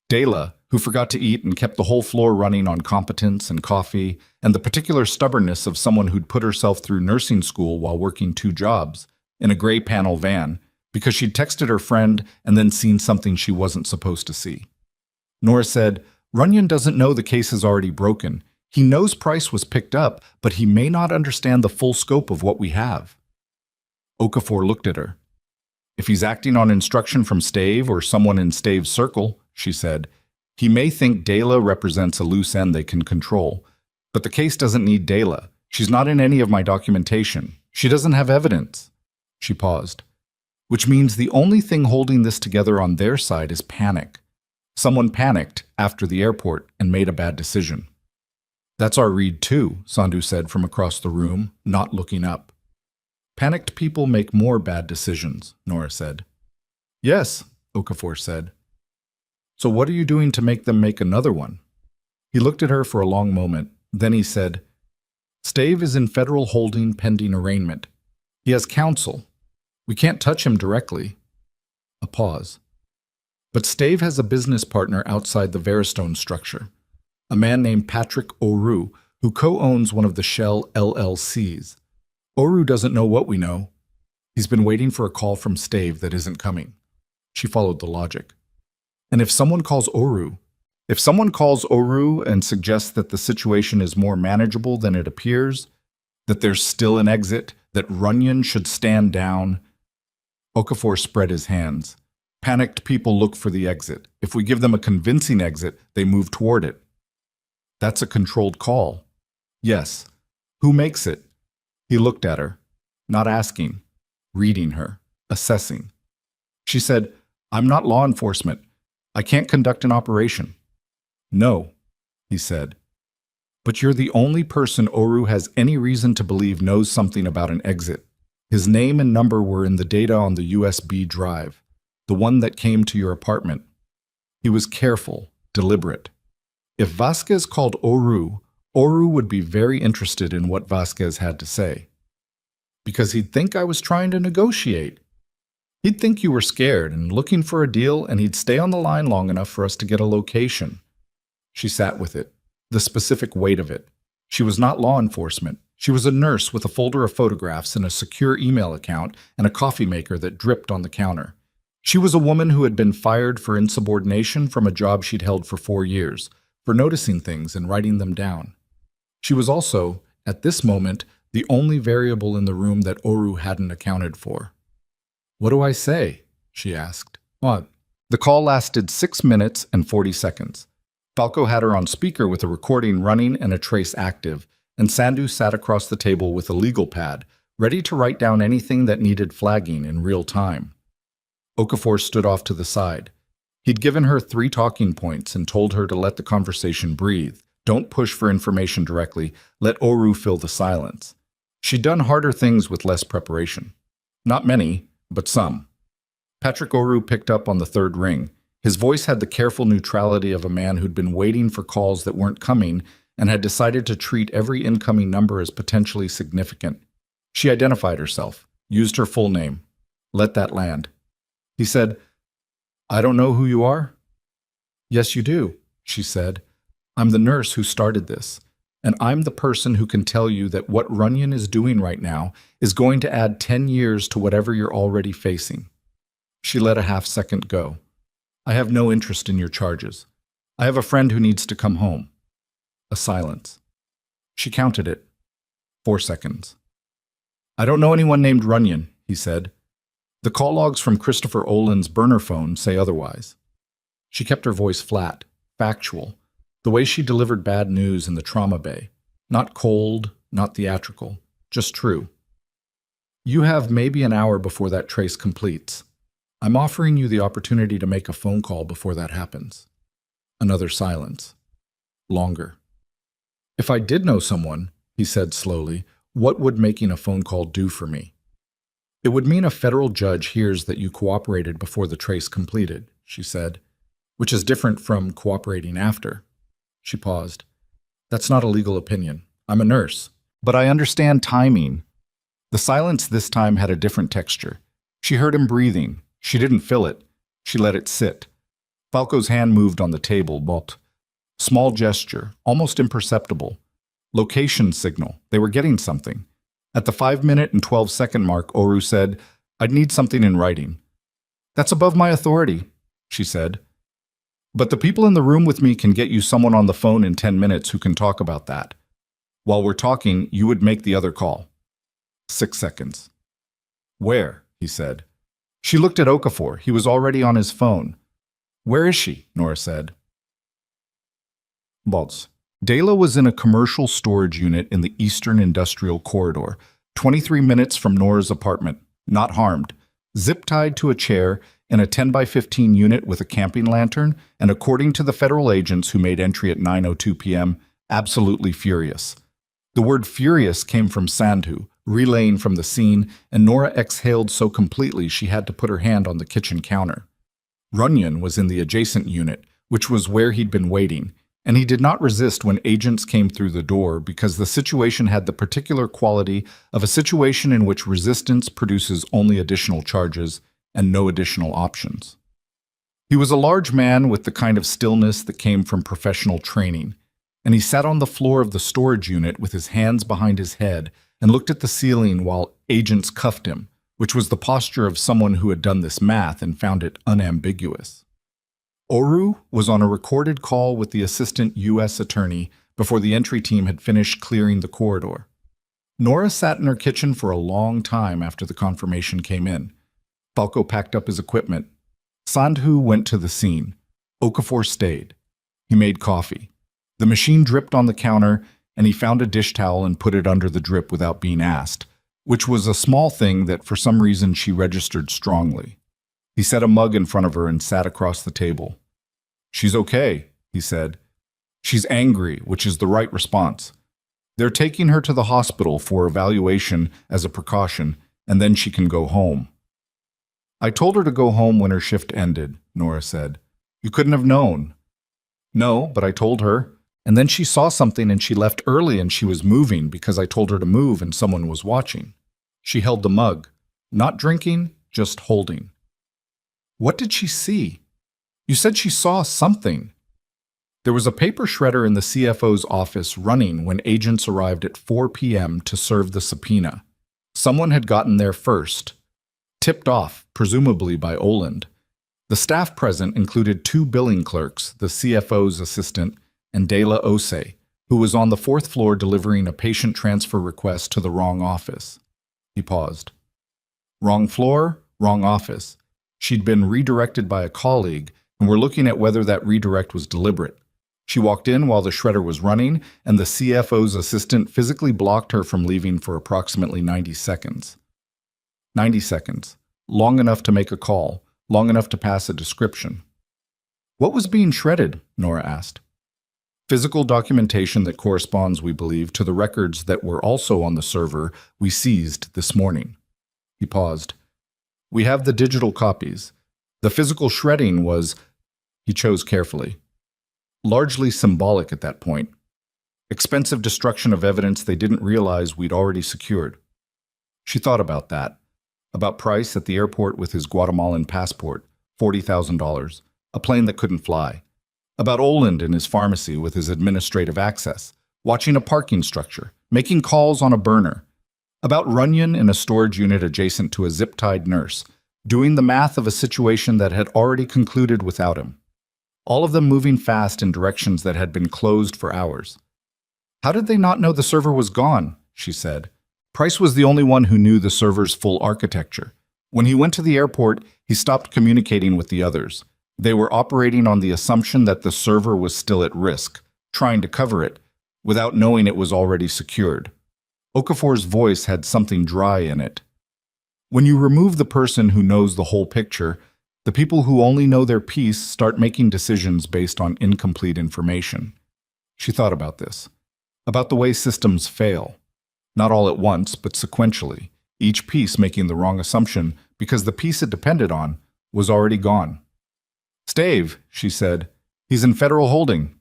Dela, who forgot to eat and kept the whole floor running on competence and coffee, and the particular stubbornness of someone who'd put herself through nursing school while working 2 jobs, in a gray panel van, because she'd texted her friend and then seen something she wasn't supposed to see. Nora said, Runyon doesn't know the case is already broken. He knows Price was picked up, but he may not understand the full scope of what we have. Okafor looked at her. If he's acting on instruction from Stave or someone in Stave's circle, she said, he may think Dela represents a loose end they can control. But the case doesn't need Dela. She's not in any of my documentation. She doesn't have evidence. She paused. Which means the only thing holding this together on their side is panic. Someone panicked after the airport and made a bad decision. That's our read too, Sandhu said from across the room, not looking up. Panicked people make more bad decisions, Nora said. Yes, Okafor said. So what are you doing to make them make another one? He looked at her for a long moment. Then he said, Stave is in federal holding pending arraignment. He has counsel. We can't touch him directly. A pause. But Stave has a business partner outside the Veristone structure, a man named Patrick Oru, who co-owns one of the Shell LLCs. Oru doesn't know what we know. He's been waiting for a call from Stave that isn't coming. She followed the logic. And if someone calls Oru and suggests that the situation is more manageable than it appears, that there's still an exit, that Runyon should stand down. Okafor spread his hands. Panicked people look for the exit. If we give them a convincing exit, they move toward it. That's a controlled call. Yes. Who makes it? He looked at her, not asking, reading her, assessing. She said, I'm not law enforcement. I can't conduct an operation. No, he said. But you're the only person Oru has any reason to believe knows something about an exit. His name and number were in the data on the USB drive, the one that came to your apartment. He was careful, deliberate. If Vasquez called Oru, Oru would be very interested in what Vasquez had to say. Because he'd think I was trying to negotiate. He'd think you were scared and looking for a deal, and he'd stay on the line long enough for us to get a location. She sat with it, the specific weight of it. She was not law enforcement. She was a nurse with a folder of photographs and a secure email account and a coffee maker that dripped on the counter. She was a woman who had been fired for insubordination from a job she'd held for 4 years, for noticing things and writing them down. She was also, at this moment, the only variable in the room that Oru hadn't accounted for. What do I say? She asked. What? The call lasted 6 minutes and 40 seconds. Falco had her on speaker with a recording running and a trace active, and Sandhu sat across the table with a legal pad, ready to write down anything that needed flagging in real time. Okafor stood off to the side. He'd given her 3 talking points and told her to let the conversation breathe. Don't push for information directly. Let Oru fill the silence. She'd done harder things with less preparation. Not many, but some. Patrick Oru picked up on the 3rd ring. His voice had the careful neutrality of a man who'd been waiting for calls that weren't coming and had decided to treat every incoming number as potentially significant. She identified herself, used her full name. Let that land. He said, I don't know who you are? Yes, you do, she said. I'm the nurse who started this, and I'm the person who can tell you that what Runyon is doing right now is going to add 10 years to whatever you're already facing. She let a half-second go. I have no interest in your charges. I have a friend who needs to come home. A silence. She counted it. 4 seconds. I don't know anyone named Runyon, he said. The call logs from Christopher Olin's burner phone say otherwise. She kept her voice flat, factual, the way she delivered bad news in the trauma bay. Not cold, not theatrical, just true. You have maybe an hour before that trace completes. I'm offering you the opportunity to make a phone call before that happens. Another silence. Longer. If I did know someone, he said slowly, what would making a phone call do for me? It would mean a federal judge hears that you cooperated before the trace completed, she said, which is different from cooperating after. She paused. That's not a legal opinion. I'm a nurse. But I understand timing. The silence this time had a different texture. She heard him breathing. She didn't feel it. She let it sit. Falco's hand moved on the table, but small gesture, almost imperceptible. Location signal. They were getting something. At the 5-minute and 12-second mark, Oru said, "I'd need something in writing." "That's above my authority," she said. "But the people in the room with me can get you someone on the phone in 10 minutes who can talk about that. While we're talking, you would make the other call." 6 seconds. "Where?" he said. She looked at Okafor. He was already on his phone. "Where is she?" Nora said. Bolts. Dela was in a commercial storage unit in the Eastern Industrial Corridor, 23 minutes from Nora's apartment, not harmed, zip-tied to a chair in a 10 by 15 unit with a camping lantern, and according to the federal agents who made entry at 9:02 p.m., absolutely furious. The word furious came from Sandhu, relaying from the scene, and Nora exhaled so completely she had to put her hand on the kitchen counter. Runyon was in the adjacent unit, which was where he'd been waiting, and he did not resist when agents came through the door because the situation had the particular quality of a situation in which resistance produces only additional charges and no additional options. He was a large man with the kind of stillness that came from professional training, and he sat on the floor of the storage unit with his hands behind his head and looked at the ceiling while agents cuffed him, which was the posture of someone who had done this math and found it unambiguous. Oru was on a recorded call with the assistant U.S. attorney before the entry team had finished clearing the corridor. Nora sat in her kitchen for a long time after the confirmation came in. Falco packed up his equipment. Sandhu went to the scene. Okafor stayed. He made coffee. The machine dripped on the counter, and he found a dish towel and put it under the drip without being asked, which was a small thing that for some reason she registered strongly. He set a mug in front of her and sat across the table. "She's okay," he said. "She's angry, which is the right response. They're taking her to the hospital for evaluation as a precaution, and then she can go home." "I told her to go home when her shift ended," Nora said. "You couldn't have known." "No, but I told her. And then she saw something and she left early and she was moving because I told her to move and someone was watching." She held the mug, not drinking, just holding. "What did she see? You said she saw something." There was a paper shredder in the CFO's office running when agents arrived at 4 p.m. to serve the subpoena. Someone had gotten there first, tipped off, presumably by Oland. The staff present included 2 billing clerks, the CFO's assistant, and Dela Ose, who was on the 4th floor delivering a patient transfer request to the wrong office. He paused. Wrong floor, wrong office. She'd been redirected by a colleague, and we're looking at whether that redirect was deliberate. She walked in while the shredder was running, and the CFO's assistant physically blocked her from leaving for approximately 90 seconds. 90 seconds. Long enough to make a call, long enough to pass a description. "What was being shredded?" Nora asked. "Physical documentation that corresponds, we believe, to the records that were also on the server we seized this morning." He paused. "We have the digital copies. The physical shredding was," he chose carefully, "largely symbolic at that point. Expensive destruction of evidence they didn't realize we'd already secured." She thought about that, about Price at the airport with his Guatemalan passport, $40,000, a plane that couldn't fly. About Oland in his pharmacy with his administrative access, watching a parking structure, making calls on a burner. About Runyon in a storage unit adjacent to a zip-tied nurse, doing the math of a situation that had already concluded without him. All of them moving fast in directions that had been closed for hours. "How did they not know the server was gone?" she said. Price was the only one who knew the server's full architecture. When he went to the airport, he stopped communicating with the others. They were operating on the assumption that the server was still at risk, trying to cover it, without knowing it was already secured. Okafor's voice had something dry in it. When you remove the person who knows the whole picture, the people who only know their piece start making decisions based on incomplete information. She thought about this, about the way systems fail. Not all at once, but sequentially, each piece making the wrong assumption because the piece it depended on was already gone. "Stave," she said. "He's in federal holding.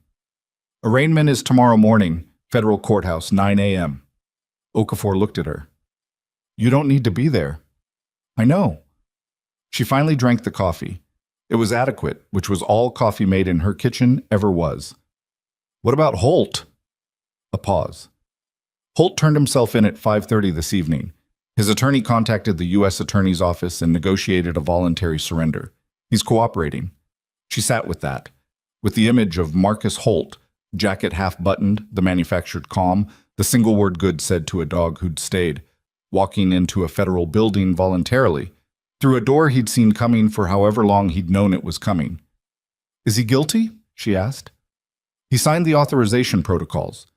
Arraignment is tomorrow morning, federal courthouse, 9 a.m. Okafor looked at her. You don't need to be there. I know. She finally drank the coffee. It was adequate, which was all coffee made in her kitchen ever was. What about Holt? A pause. Holt turned himself in at 5:30 this evening. His attorney contacted the U.S. Attorney's Office and negotiated a voluntary surrender. He's cooperating. She sat with that, with the image of Marcus Holt, jacket half-buttoned, the manufactured calm, the single word good said to a dog who'd stayed, walking into a federal building voluntarily, through a door he'd seen coming for however long he'd known it was coming. Is he guilty? She asked. He signed the authorization protocols.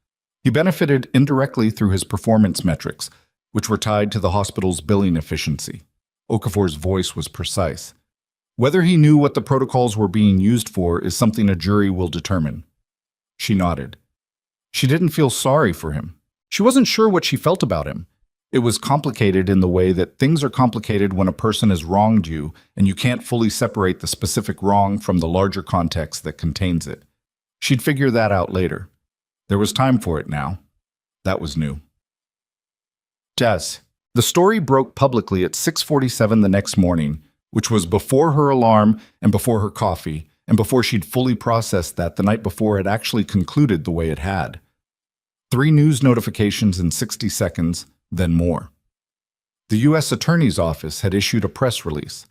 He benefited indirectly through his performance metrics, which were tied to the hospital's billing efficiency. Okafor's voice was precise. Whether he knew what the protocols were being used for is something a jury will determine. She nodded. She didn't feel sorry for him. She wasn't sure what she felt about him. It was complicated in the way that things are complicated when a person has wronged you and you can't fully separate the specific wrong from the larger context that contains it. She'd figure that out later. There was time for it now. That was new. Jess. The story broke publicly at 6:47 the next morning, which was before her alarm and before her coffee, and before she'd fully processed that the night before had actually concluded the way it had. 3 news notifications in 60 seconds, then more. The U.S. Attorney's Office had issued a press release.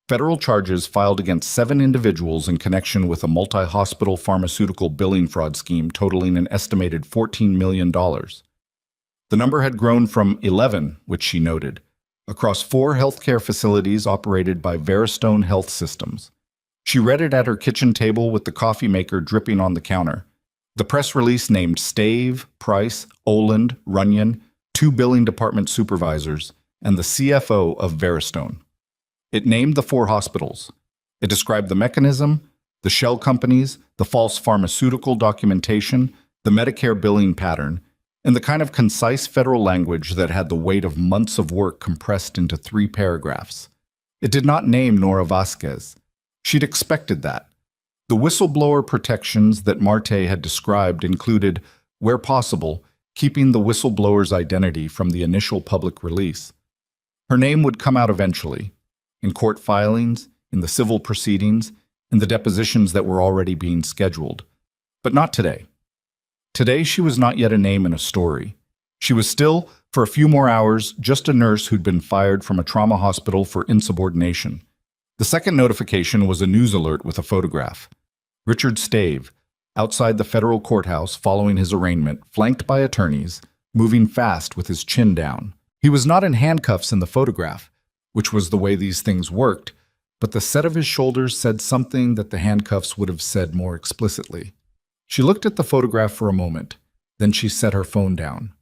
Federal charges filed against 7 individuals in connection with a multi-hospital pharmaceutical billing fraud scheme totaling an estimated $14 million. The number had grown from 11, which she noted, across 4 healthcare facilities operated by Veristone Health Systems. She read it at her kitchen table with the coffee maker dripping on the counter. The press release named Stave, Price, Oland, Runyon, 2 billing department supervisors, and the CFO of Veristone. It named the 4 hospitals. It described the mechanism, the shell companies, the false pharmaceutical documentation, the Medicare billing pattern, and the kind of concise federal language that had the weight of months of work compressed into 3 paragraphs. It did not name Nora Vasquez. She'd expected that. The whistleblower protections that Marte had described included, where possible, keeping the whistleblower's identity from the initial public release. Her name would come out eventually, in court filings, in the civil proceedings, in the depositions that were already being scheduled. But not today. Today, she was not yet a name in a story. She was still, for a few more hours, just a nurse who'd been fired from a trauma hospital for insubordination. The second notification was a news alert with a photograph. Richard Stave, outside the federal courthouse following his arraignment, flanked by attorneys, moving fast with his chin down. He was not in handcuffs in the photograph, which was the way these things worked, but the set of his shoulders said something that the handcuffs would have said more explicitly. She looked at the photograph for a moment, then she set her phone down.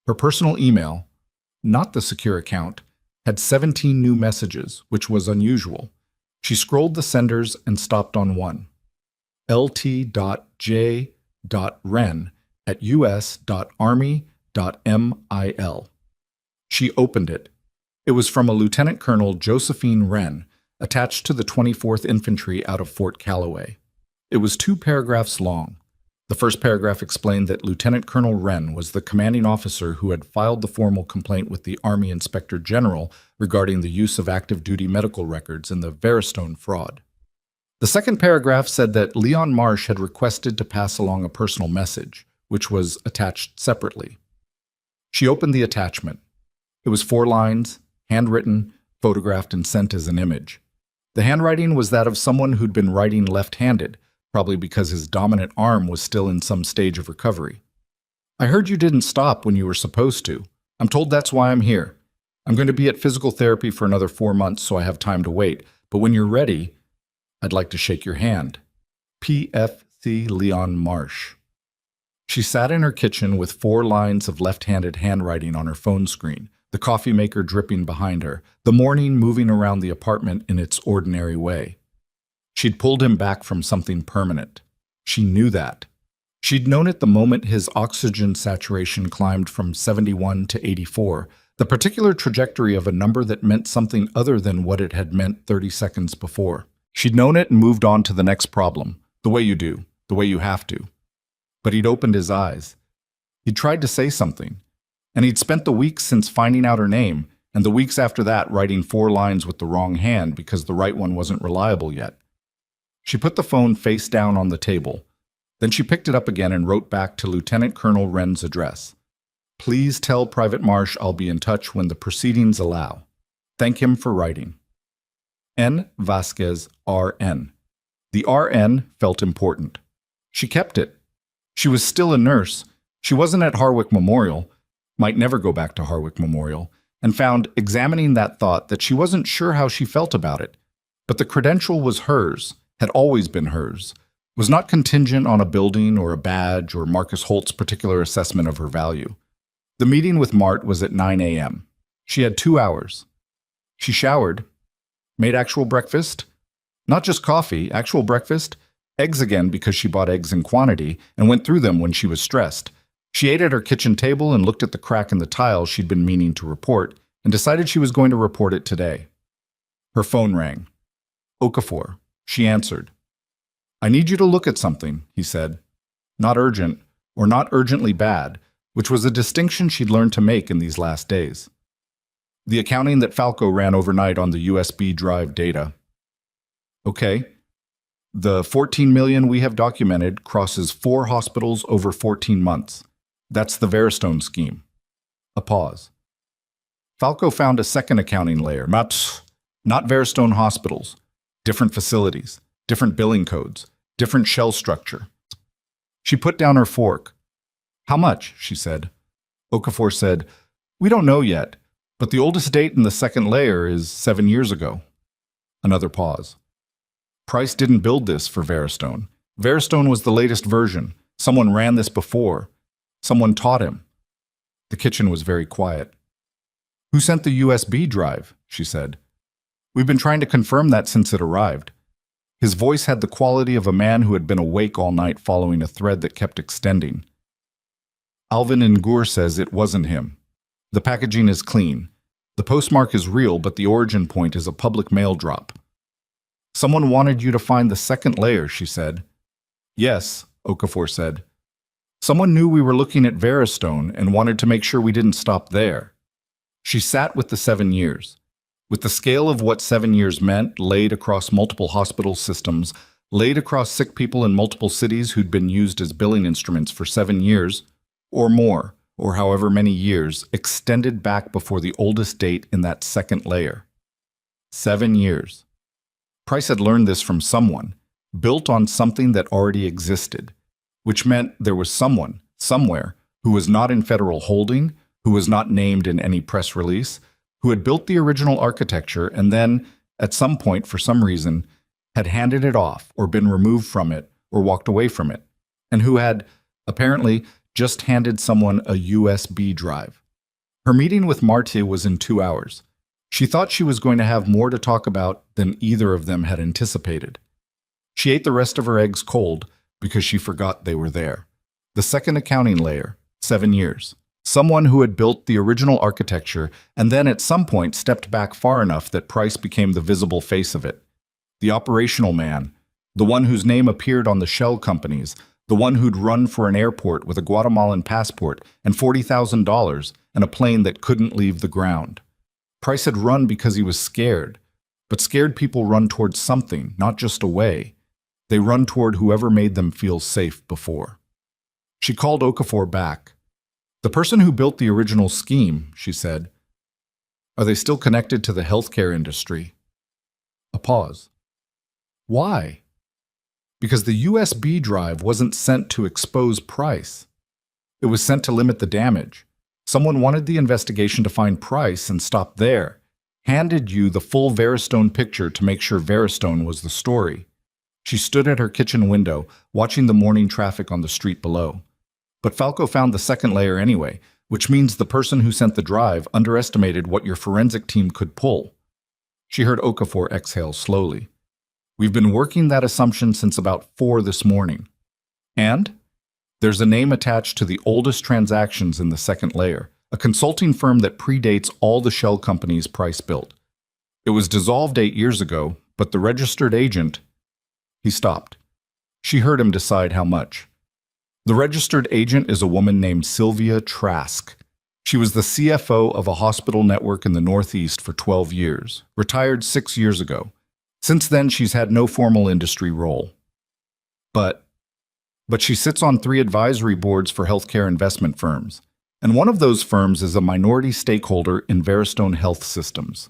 Her personal email, not the secure account, had 17 new messages, which was unusual. She scrolled the senders and stopped on one. lt.j.wren@us.army.mil. She opened it. It was from a Lieutenant Colonel Josephine Wren, attached to the 24th Infantry out of Fort Callaway. It was 2 paragraphs long. The first paragraph explained that Lieutenant Colonel Wren was the commanding officer who had filed the formal complaint with the Army Inspector General regarding the use of active duty medical records in the Veristone fraud. The second paragraph said that Leon Marsh had requested to pass along a personal message, which was attached separately. She opened the attachment. It was 4 lines, handwritten, photographed, and sent as an image. The handwriting was that of someone who'd been writing left-handed, probably because his dominant arm was still in some stage of recovery. I heard you didn't stop when you were supposed to. I'm told that's why I'm here. I'm going to be at physical therapy for another 4 months, so I have time to wait. But when you're ready, I'd like to shake your hand. PFC Leon Marsh. She sat in her kitchen with 4 lines of left-handed handwriting on her phone screen, the coffee maker dripping behind her, the morning moving around the apartment in its ordinary way. She'd pulled him back from something permanent. She knew that. She'd known it the moment his oxygen saturation climbed from 71 to 84, the particular trajectory of a number that meant something other than what it had meant 30 seconds before. She'd known it and moved on to the next problem, the way you do, the way you have to. But he'd opened his eyes. He'd tried to say something. And he'd spent the weeks since finding out her name, and the weeks after that writing 4 lines with the wrong hand because the right one wasn't reliable yet. She put the phone face down on the table. Then she picked it up again and wrote back to Lieutenant Colonel Wren's address. Please tell Private Marsh I'll be in touch when the proceedings allow. Thank him for writing. N. Vasquez, R.N. The R.N. felt important. She kept it. She was still a nurse. She wasn't at Harwick Memorial, might never go back to Harwick Memorial, and found, examining that thought, that she wasn't sure how she felt about it. But the credential was hers, had always been hers, was not contingent on a building or a badge or Marcus Holt's particular assessment of her value. The meeting with Mart was at 9 a.m. She had 2 hours. She showered, made actual breakfast, not just coffee, actual breakfast, eggs again because she bought eggs in quantity and went through them when she was stressed. She ate at her kitchen table and looked at the crack in the tile she'd been meaning to report and decided she was going to report it today. Her phone rang. Okafor. She answered. I need you to look at something, he said. Not urgent, or not urgently bad, which was a distinction she'd learned to make in these last days. The accounting that Falco ran overnight on the USB drive data. Okay. The 14 million we have documented crosses 4 hospitals over 14 months. That's the Veristone scheme. A pause. Falco found a second accounting layer. Not Veristone hospitals. Different facilities, different billing codes, different shell structure. She put down her fork. How much? She said. Okafor said, we don't know yet, but the oldest date in the second layer is 7 years ago. Another pause. Price didn't build this for Veristone. Veristone was the latest version. Someone ran this before. Someone taught him. The kitchen was very quiet. Who sent the USB drive? She said. We've been trying to confirm that since it arrived. His voice had the quality of a man who had been awake all night following a thread that kept extending. Alvin Ngur says it wasn't him. The packaging is clean. The postmark is real, but the origin point is a public mail drop. Someone wanted you to find the second layer, she said. Yes, Okafor said. Someone knew we were looking at Veristone and wanted to make sure we didn't stop there. She sat with the 7 years. With the scale of what 7 years meant, laid across multiple hospital systems, laid across sick people in multiple cities who'd been used as billing instruments for 7 years, or more, or however many years, extended back before the oldest date in that second layer. 7 years. Price had learned this from someone, built on something that already existed, which meant there was someone, somewhere, who was not in federal holding, who was not named in any press release, who had built the original architecture and then, at some point for some reason, had handed it off or been removed from it or walked away from it, and who had, apparently, just handed someone a USB drive. Her meeting with Marte was in 2 hours. She thought she was going to have more to talk about than either of them had anticipated. She ate the rest of her eggs cold because she forgot they were there. The second accounting layer, 7 years. Someone who had built the original architecture and then at some point stepped back far enough that Price became the visible face of it. The operational man, the one whose name appeared on the shell companies, the one who'd run for an airport with a Guatemalan passport and $40,000 and a plane that couldn't leave the ground. Price had run because he was scared, but scared people run toward something, not just away. They run toward whoever made them feel safe before. She called Okafor back. The person who built the original scheme, she said. Are they still connected to the healthcare industry? A pause. Why? Because the USB drive wasn't sent to expose Price. It was sent to limit the damage. Someone wanted the investigation to find Price and stop there. Handed you the full Veristone picture to make sure Veristone was the story. She stood at her kitchen window, watching the morning traffic on the street below. But Falco found the second layer anyway, which means the person who sent the drive underestimated what your forensic team could pull. She heard Okafor exhale slowly. We've been working that assumption since about 4 this morning. And there's a name attached to the oldest transactions in the second layer, a consulting firm that predates all the shell companies Price built. It was dissolved 8 years ago, but the registered agent... He stopped. She heard him decide how much. The registered agent is a woman named Sylvia Trask. She was the CFO of a hospital network in the Northeast for 12 years, retired 6 years ago. Since then, she's had no formal industry role. But she sits on 3 advisory boards for healthcare investment firms, and one of those firms is a minority stakeholder in Veristone Health Systems.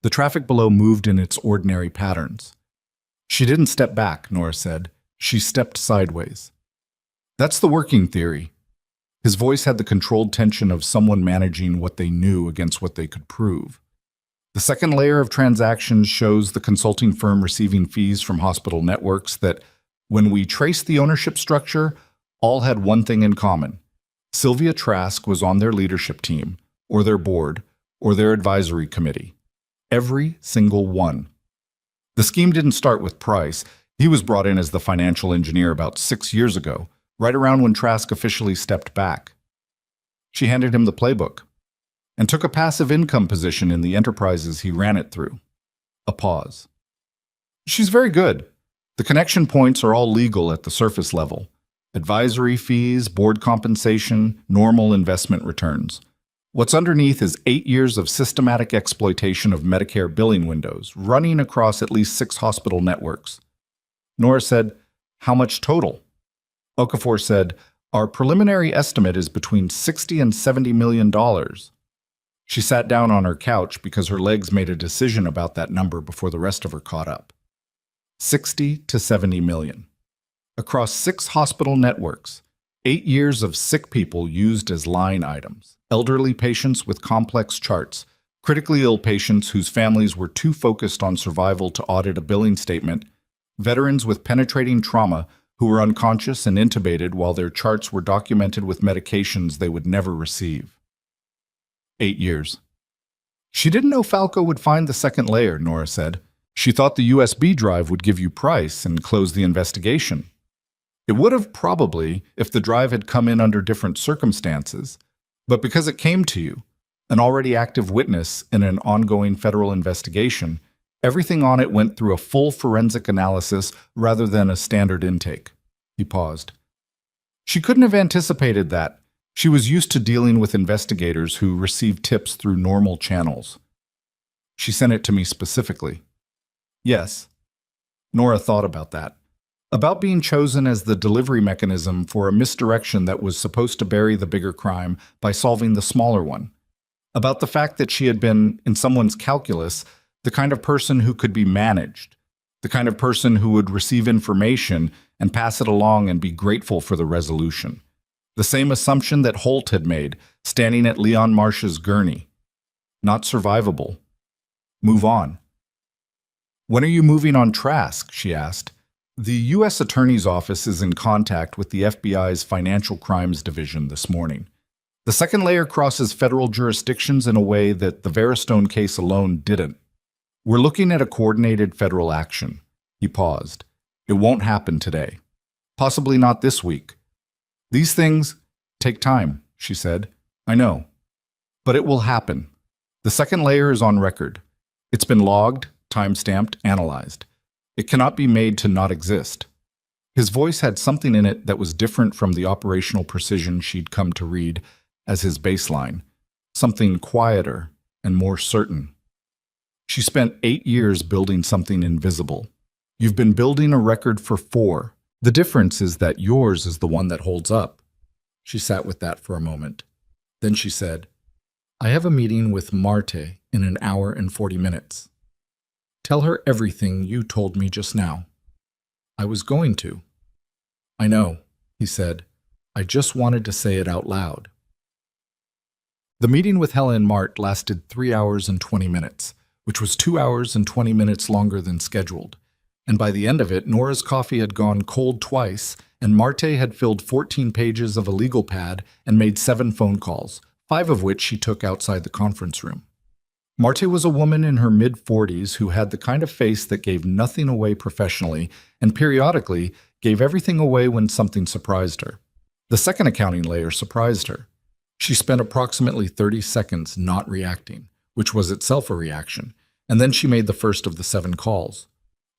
The traffic below moved in its ordinary patterns. She didn't step back, Nora said. She stepped sideways. That's the working theory. His voice had the controlled tension of someone managing what they knew against what they could prove. The second layer of transactions shows the consulting firm receiving fees from hospital networks that, when we traced the ownership structure, all had one thing in common. Sylvia Trask was on their leadership team, or their board, or their advisory committee. Every single one. The scheme didn't start with Price. He was brought in as the financial engineer about 6 years ago, right around when Trask officially stepped back. She handed him the playbook and took a passive income position in the enterprises he ran it through. A pause. She's very good. The connection points are all legal at the surface level. Advisory fees, board compensation, normal investment returns. What's underneath is 8 years of systematic exploitation of Medicare billing windows, running across at least 6 hospital networks. Nora said, "How much total?" Okafor said, "Our preliminary estimate is between $60 and $70 million. She sat down on her couch because her legs made a decision about that number before the rest of her caught up. 60 to 70 million. Across 6 hospital networks, 8 years of sick people used as line items, elderly patients with complex charts, critically ill patients whose families were too focused on survival to audit a billing statement, veterans with penetrating trauma who were unconscious and intubated while their charts were documented with medications they would never receive. 8 years. She didn't know Falco would find the second layer, Nora said. She thought the USB drive would give you Price and close the investigation. It would have probably if the drive had come in under different circumstances, but because it came to you, an already active witness in an ongoing federal investigation, everything on it went through a full forensic analysis rather than a standard intake. He paused. She couldn't have anticipated that. She was used to dealing with investigators who received tips through normal channels. She sent it to me specifically. Yes. Nora thought about that. About being chosen as the delivery mechanism for a misdirection that was supposed to bury the bigger crime by solving the smaller one. About the fact that she had been, in someone's calculus, the kind of person who could be managed, the kind of person who would receive information and pass it along and be grateful for the resolution. The same assumption that Holt had made, standing at Leon Marsh's gurney. Not survivable. Move on. When are you moving on Trask? She asked. The U.S. Attorney's Office is in contact with the FBI's Financial Crimes Division this morning. The second layer crosses federal jurisdictions in a way that the Veristone case alone didn't. We're looking at a coordinated federal action. He paused. It won't happen today. Possibly not this week. These things take time, she said. I know. But it will happen. The second layer is on record. It's been logged, time-stamped, analyzed. It cannot be made to not exist. His voice had something in it that was different from the operational precision she'd come to read as his baseline, something quieter and more certain. She spent 8 years building something invisible. You've been building a record for 4. The difference is that yours is the one that holds up. She sat with that for a moment. Then she said, I have a meeting with Marte in an hour and 40 minutes. Tell her everything you told me just now. I was going to. I know, he said. I just wanted to say it out loud. The meeting with Helen Mart lasted 3 hours and 20 minutes, which was 2 hours and 20 minutes longer than scheduled. And by the end of it, Nora's coffee had gone cold twice, and Marte had filled 14 pages of a legal pad and made 7 phone calls, 5 of which she took outside the conference room. Marte was a woman in her mid-40s who had the kind of face that gave nothing away professionally and periodically gave everything away when something surprised her. The second accounting layer surprised her. She spent approximately 30 seconds not reacting, which was itself a reaction, and then she made the first of the 7 calls.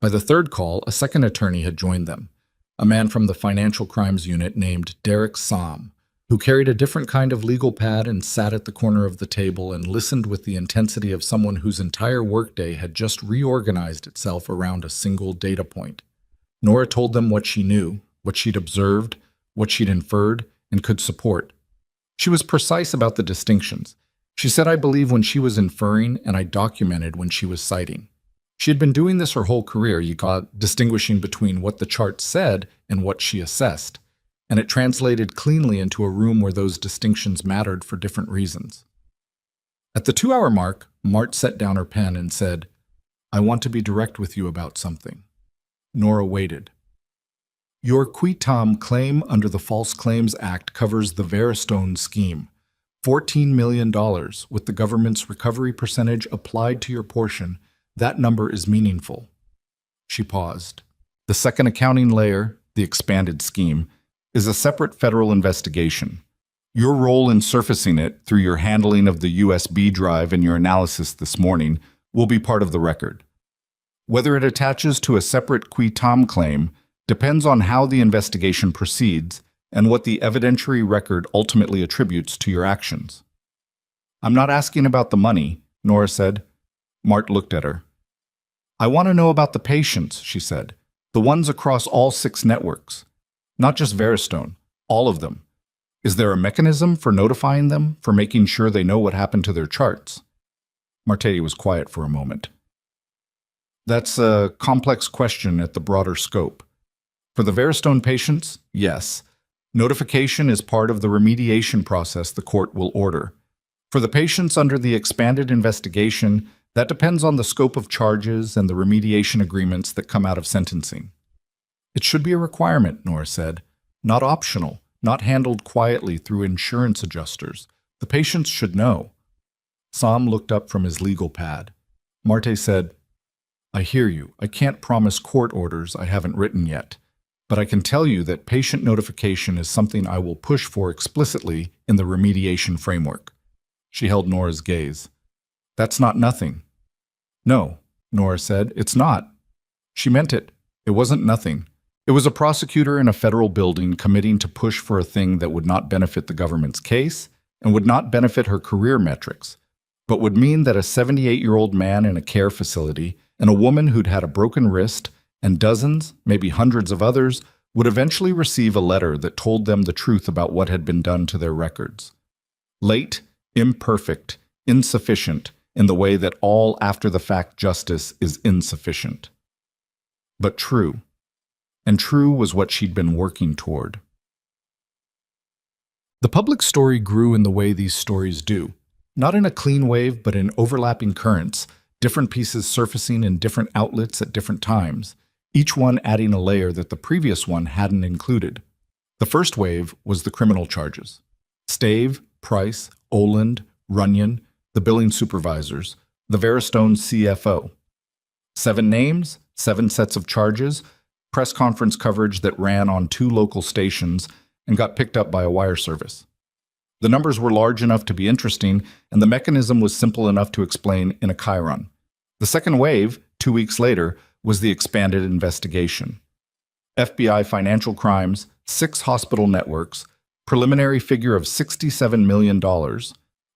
By the third call, a second attorney had joined them, a man from the Financial Crimes Unit named Derek Somm, who carried a different kind of legal pad and sat at the corner of the table and listened with the intensity of someone whose entire workday had just reorganized itself around a single data point. Nora told them what she knew, what she'd observed, what she'd inferred, and could support. She was precise about the distinctions. She said, "I believe when she was inferring, and I documented when she was citing." She had been doing this her whole career, distinguishing between what the chart said and what she assessed, and it translated cleanly into a room where those distinctions mattered for different reasons. At the 2-hour mark, Mart set down her pen and said, "I want to be direct with you about something." Nora waited. "Your qui tam claim under the False Claims Act covers the Veristone scheme. $14 million, with the government's recovery percentage applied to your portion. That number is meaningful." She paused. "The second accounting layer, the expanded scheme, is a separate federal investigation. Your role in surfacing it through your handling of the USB drive and your analysis this morning will be part of the record. Whether it attaches to a separate qui tam claim depends on how the investigation proceeds and what the evidentiary record ultimately attributes to your actions." "I'm not asking about the money," Nora said. Mart looked at her. "I want to know about the patients," she said. "The ones across all 6 networks. Not just Veristone, all of them. Is there a mechanism for notifying them, for making sure they know what happened to their charts?" Martetti was quiet for a moment. "That's a complex question at the broader scope. For the Veristone patients, yes. Notification is part of the remediation process the court will order. For the patients under the expanded investigation, that depends on the scope of charges and the remediation agreements that come out of sentencing." "It should be a requirement," Nora said. "Not optional, not handled quietly through insurance adjusters. The patients should know." Sam looked up from his legal pad. Marte said, "I hear you. I can't promise court orders I haven't written yet. But I can tell you that patient notification is something I will push for explicitly in the remediation framework." She held Nora's gaze. "That's not nothing." "No," Nora said, "it's not." She meant it. It wasn't nothing. It was a prosecutor in a federal building committing to push for a thing that would not benefit the government's case and would not benefit her career metrics, but would mean that a 78-year-old man in a care facility and a woman who'd had a broken wrist and dozens, maybe hundreds of others, would eventually receive a letter that told them the truth about what had been done to their records. Late, imperfect, insufficient, in the way that all after-the-fact justice is insufficient. But true. And true was what she'd been working toward. The public story grew in the way these stories do, not in a clean wave, but in overlapping currents, different pieces surfacing in different outlets at different times, each one adding a layer that the previous one hadn't included. The first wave was the criminal charges. Stave, Price, Oland, Runyon, the billing supervisors, the Veristone CFO. 7 names, 7 sets of charges, press conference coverage that ran on 2 local stations and got picked up by a wire service. The numbers were large enough to be interesting, and the mechanism was simple enough to explain in a chyron. The second wave, 2 weeks later, was the expanded investigation. FBI financial crimes, 6 hospital networks, preliminary figure of $67 million,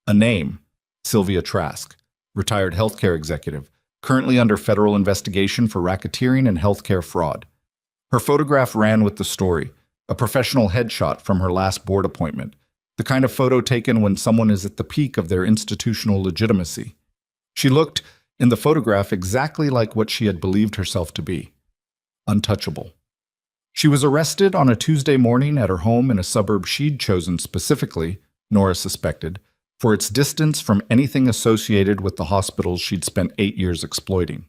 a name, Sylvia Trask, retired healthcare executive, currently under federal investigation for racketeering and healthcare fraud. Her photograph ran with the story, a professional headshot from her last board appointment, the kind of photo taken when someone is at the peak of their institutional legitimacy. She looked, in the photograph, exactly like what she had believed herself to be. Untouchable. She was arrested on a Tuesday morning at her home in a suburb she'd chosen specifically, Nora suspected, for its distance from anything associated with the hospitals she'd spent 8 years exploiting.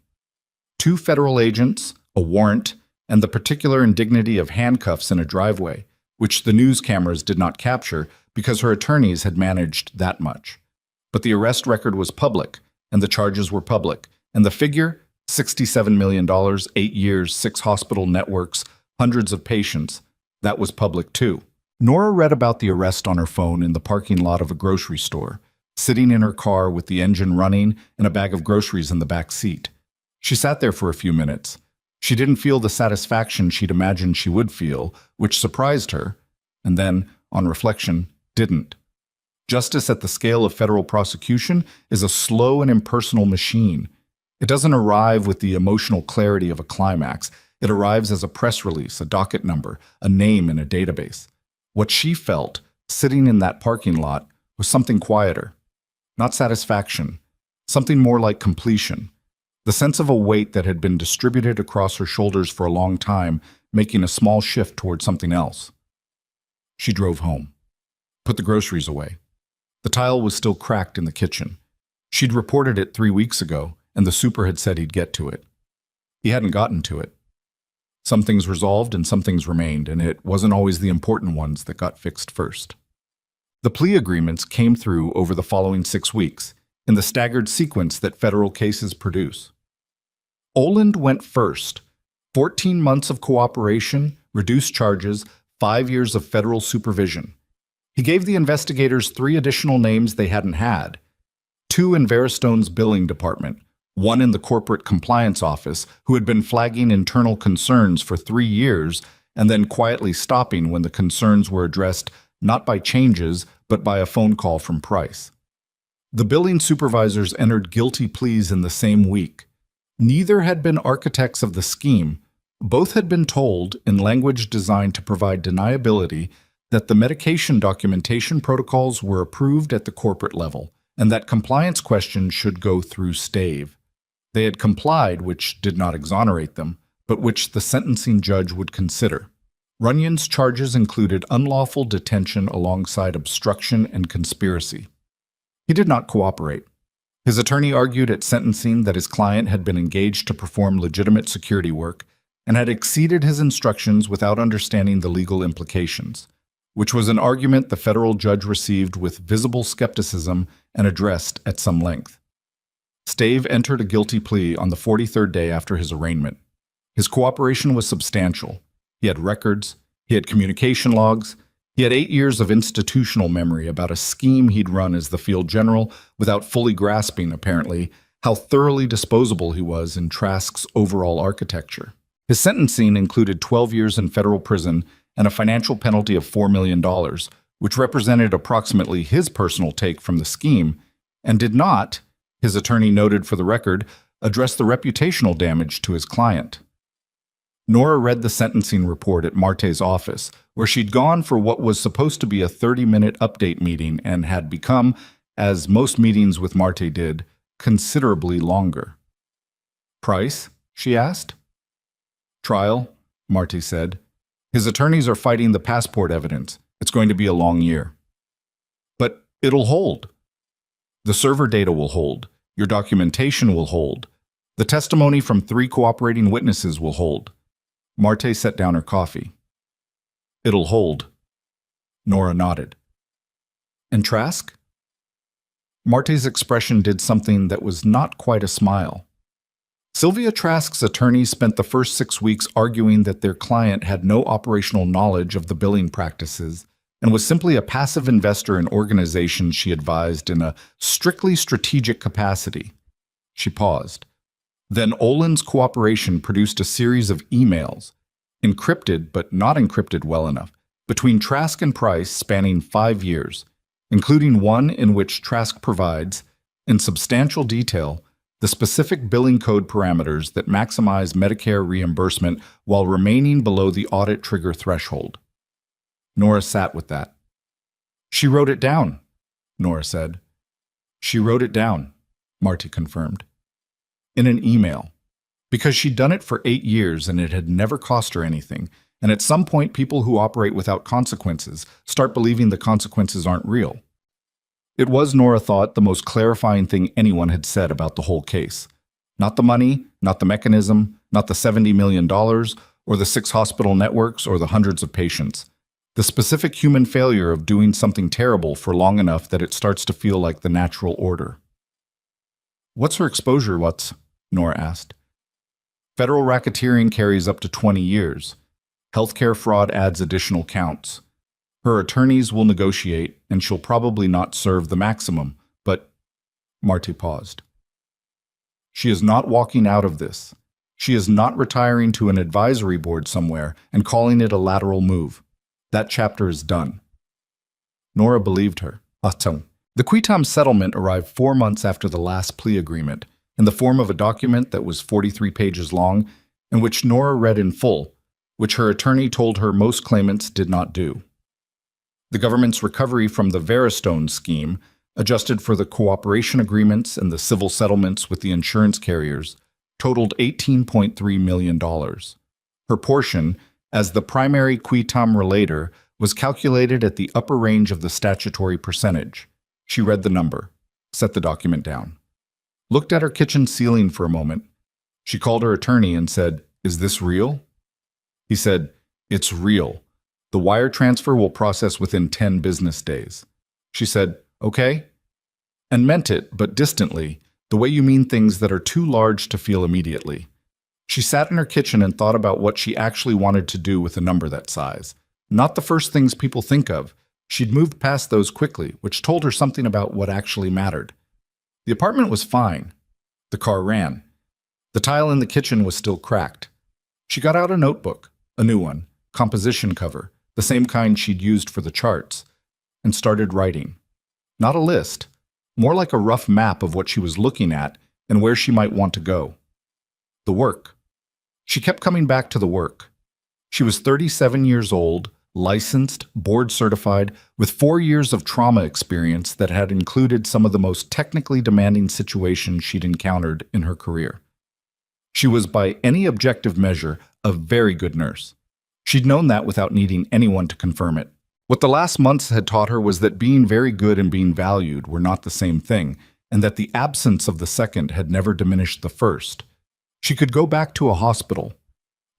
2 federal agents, a warrant, and the particular indignity of handcuffs in a driveway, which the news cameras did not capture because her attorneys had managed that much. But the arrest record was public, and the charges were public, and the figure, $67 million, 8 years, 6 hospital networks, hundreds of patients, that was public too. Nora read about the arrest on her phone in the parking lot of a grocery store, sitting in her car with the engine running and a bag of groceries in the back seat. She sat there for a few minutes. She didn't feel the satisfaction she'd imagined she would feel, which surprised her. And then, on reflection, didn't. Justice at the scale of federal prosecution is a slow and impersonal machine. It doesn't arrive with the emotional clarity of a climax. It arrives as a press release, a docket number, a name in a database. What she felt, sitting in that parking lot, was something quieter. Not satisfaction, something more like completion. The sense of a weight that had been distributed across her shoulders for a long time, making a small shift toward something else. She drove home, put the groceries away. The tile was still cracked in the kitchen. She'd reported it 3 weeks ago, and the super had said he'd get to it. He hadn't gotten to it. Some things resolved and some things remained, and it wasn't always the important ones that got fixed first. The plea agreements came through over the following 6 weeks, in the staggered sequence that federal cases produce. Oland went first. 14 months of cooperation, reduced charges, 5 years of federal supervision. He gave the investigators 3 additional names they hadn't had. 2 in Veristone's billing department, 1 in the corporate compliance office, who had been flagging internal concerns for 3 years and then quietly stopping when the concerns were addressed not by changes, but by a phone call from Price. The billing supervisors entered guilty pleas in the same week. Neither had been architects of the scheme. Both had been told, in language designed to provide deniability, that the medication documentation protocols were approved at the corporate level, and that compliance questions should go through stave. They had complied, which did not exonerate them, but which the sentencing judge would consider. Runyon's charges included unlawful detention alongside obstruction and conspiracy. He did not cooperate. His attorney argued at sentencing that his client had been engaged to perform legitimate security work and had exceeded his instructions without understanding the legal implications, which was an argument the federal judge received with visible skepticism and addressed at some length. Stave entered a guilty plea on the 43rd day after his arraignment. His cooperation was substantial. He had records, he had communication logs, he had 8 years of institutional memory about a scheme he'd run as the field general without fully grasping, apparently, how thoroughly disposable he was in Trask's overall architecture. His sentencing included 12 years in federal prison and a financial penalty of $4 million, which represented approximately his personal take from the scheme, and did not, his attorney noted for the record, address the reputational damage to his client. Nora read the sentencing report at Marte's office, where she'd gone for what was supposed to be a 30-minute update meeting and had become, as most meetings with Marte did, considerably longer. "Price?" she asked. "Trial," Marte said. "His attorneys are fighting the passport evidence. It's going to be a long year." "But it'll hold." "The server data will hold. Your documentation will hold. The testimony from 3 cooperating witnesses will hold." Marte set down her coffee. "It'll hold." Nora nodded. "And Trask?" Marte's expression did something that was not quite a smile. Sylvia Trask's attorney spent the first 6 weeks arguing that their client had no operational knowledge of the billing practices and was simply a passive investor in organizations she advised in a strictly strategic capacity. She paused. Then Oland's cooperation produced a series of emails, encrypted but not encrypted well enough, between Trask and Price spanning 5 years, including one in which Trask provides, in substantial detail, the specific billing code parameters that maximize Medicare reimbursement while remaining below the audit trigger threshold. Nora sat with that. "She wrote it down," Nora said. "She wrote it down," Marte confirmed. "In an email. Because she'd done it for 8 years and it had never cost her anything, and at some point people who operate without consequences start believing the consequences aren't real." It was, Nora thought, the most clarifying thing anyone had said about the whole case. Not the money, not the mechanism, not the $70 million, or the 6 hospital networks, or the hundreds of patients. The specific human failure of doing something terrible for long enough that it starts to feel like the natural order. "What's her exposure, Nora asked. "Federal racketeering carries up to 20 years. Healthcare fraud adds additional counts. Her attorneys will negotiate, and she'll probably not serve the maximum, but—" Marte paused. "She is not walking out of this. She is not retiring to an advisory board somewhere and calling it a lateral move. That chapter is done." Nora believed her. The Quitom settlement arrived 4 months after the last plea agreement, in the form of a document that was 43 pages long and which Nora read in full, which her attorney told her most claimants did not do. The government's recovery from the Veristone scheme, adjusted for the cooperation agreements and the civil settlements with the insurance carriers, totaled $18.3 million. Her portion, as the primary Quitom relator, was calculated at the upper range of the statutory percentage. She read the number, set the document down, looked at her kitchen ceiling for a moment. She called her attorney and said, "Is this real?" He said, "It's real. The wire transfer will process within 10 business days." She said, "Okay," and meant it, but distantly, the way you mean things that are too large to feel immediately. She sat in her kitchen and thought about what she actually wanted to do with a number that size. Not the first things people think of. She'd moved past those quickly, which told her something about what actually mattered. The apartment was fine. The car ran. The tile in the kitchen was still cracked. She got out a notebook, a new one, composition cover, the same kind she'd used for the charts, and started writing. Not a list, more like a rough map of what she was looking at and where she might want to go. The work. She kept coming back to the work. She was 37 years old, licensed, board certified, with 4 years of trauma experience that had included some of the most technically demanding situations she'd encountered in her career. She was, by any objective measure, a very good nurse. She'd known that without needing anyone to confirm it. What the last months had taught her was that being very good and being valued were not the same thing, and that the absence of the second had never diminished the first. She could go back to a hospital.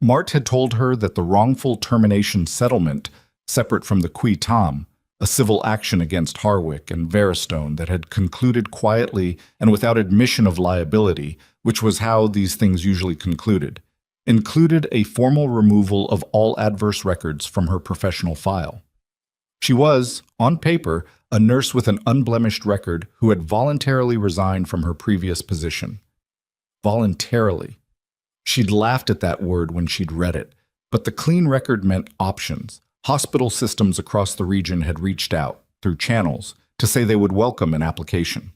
Mart had told her that the wrongful termination settlement, separate from the Quitom, a civil action against Harwick and Veristone that had concluded quietly and without admission of liability, which was how these things usually concluded, included a formal removal of all adverse records from her professional file. She was, on paper, a nurse with an unblemished record who had voluntarily resigned from her previous position. Voluntarily. She'd laughed at that word when she'd read it, but the clean record meant options. Hospital systems across the region had reached out, through channels, to say they would welcome an application.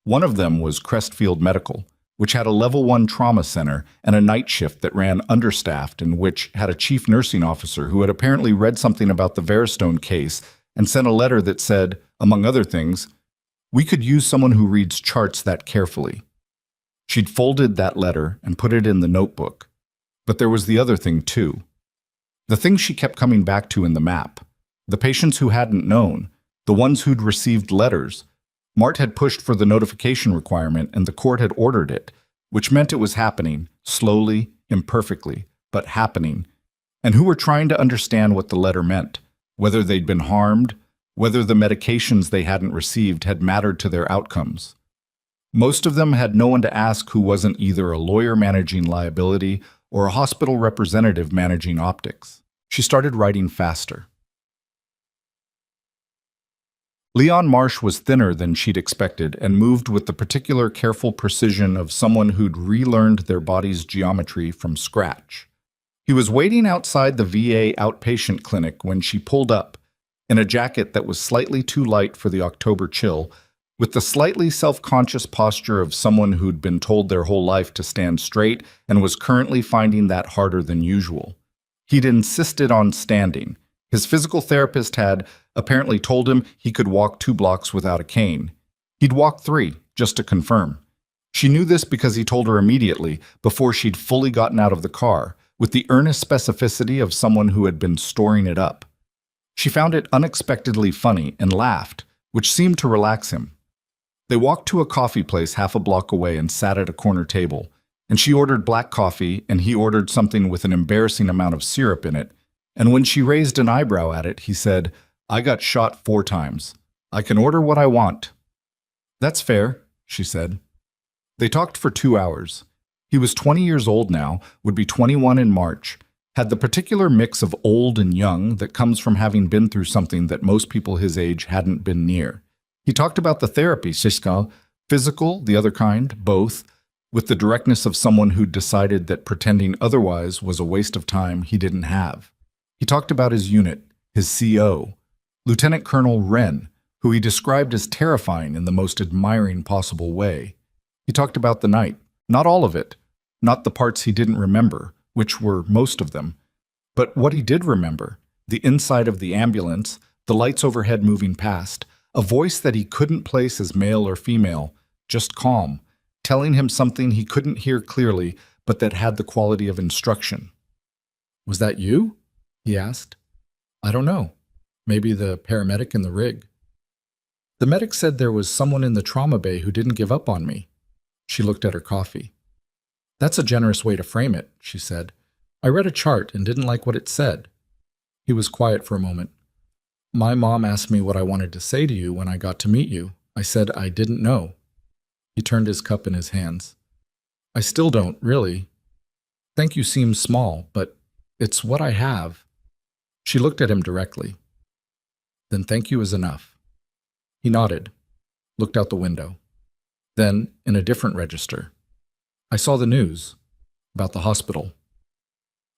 One of them was Crestfield Medical, which had a level 1 trauma center and a night shift that ran understaffed and which had a chief nursing officer who had apparently read something about the Veristone case and sent a letter that said, among other things, "We could use someone who reads charts that carefully." She'd folded that letter and put it in the notebook. But there was the other thing, too. The thing she kept coming back to in the map. The patients who hadn't known, the ones who'd received letters. Mart had pushed for the notification requirement and the court had ordered it, which meant it was happening, slowly, imperfectly, but happening, and who were trying to understand what the letter meant, whether they'd been harmed, whether the medications they hadn't received had mattered to their outcomes. Most of them had no one to ask who wasn't either a lawyer managing liability or a hospital representative managing optics. She started writing faster. Leon Marsh was thinner than she'd expected and moved with the particular careful precision of someone who'd relearned their body's geometry from scratch. He was waiting outside the VA outpatient clinic when she pulled up, in a jacket that was slightly too light for the October chill, with the slightly self-conscious posture of someone who'd been told their whole life to stand straight and was currently finding that harder than usual. He'd insisted on standing. His physical therapist had apparently told him he could walk 2 blocks without a cane. He'd walk 3, just to confirm. She knew this because he told her immediately, before she'd fully gotten out of the car, with the earnest specificity of someone who had been storing it up. She found it unexpectedly funny and laughed, which seemed to relax him. They walked to a coffee place half a block away and sat at a corner table, and she ordered black coffee and he ordered something with an embarrassing amount of syrup in it, and when she raised an eyebrow at it, he said, "I got shot 4 times. I can order what I want." "That's fair," she said. They talked for 2 hours. He was 20 years old now, would be 21 in March, had the particular mix of old and young that comes from having been through something that most people his age hadn't been near. He talked about the therapy, physical, the other kind, both, with the directness of someone who'd decided that pretending otherwise was a waste of time he didn't have. He talked about his unit, his CO. Lieutenant Colonel Wren, who he described as terrifying in the most admiring possible way. He talked about the night, not all of it, not the parts he didn't remember, which were most of them, but what he did remember, the inside of the ambulance, the lights overhead moving past, a voice that he couldn't place as male or female, just calm, telling him something he couldn't hear clearly, but that had the quality of instruction. "Was that you?" he asked. "I don't know. Maybe the paramedic in the rig." "The medic said there was someone in the trauma bay who didn't give up on me." She looked at her coffee. "That's a generous way to frame it," she said. "I read a chart and didn't like what it said." He was quiet for a moment. "My mom asked me what I wanted to say to you when I got to meet you. I said I didn't know." He turned his cup in his hands. "I still don't, really. Thank you seems small, but it's what I have." She looked at him directly. "Then thank you is enough." He nodded, looked out the window. Then, in a different register, "I saw the news about the hospital."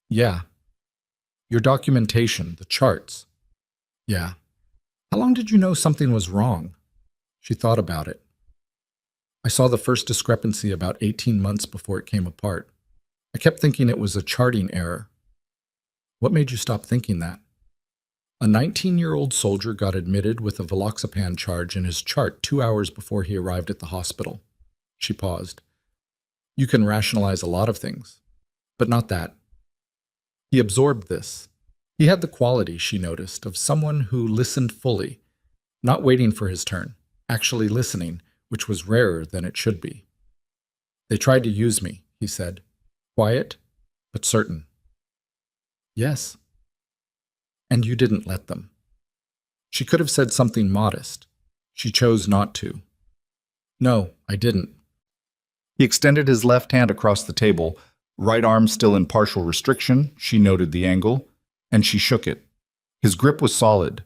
"Yeah." "Your documentation, the charts." "Yeah." "How long did you know something was wrong?" She thought about it. "I saw the first discrepancy about 18 months before it came apart. I kept thinking it was a charting error." "What made you stop thinking that?" "A 19-year-old soldier got admitted with a viloxapan charge in his chart 2 hours before he arrived at the hospital." She paused. "You can rationalize a lot of things, but not that." He absorbed this. He had the quality, she noticed, of someone who listened fully, not waiting for his turn, actually listening, which was rarer than it should be. "They tried to use me," he said. "Quiet, but certain." "Yes." "And you didn't let them." She could have said something modest. She chose not to. "No, I didn't." He extended his left hand across the table, right arm still in partial restriction, she noted the angle, and she shook it. His grip was solid,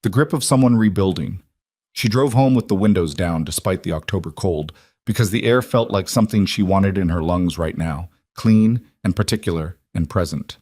the grip of someone rebuilding. She drove home with the windows down despite the October cold, because the air felt like something she wanted in her lungs right now, clean and particular and present.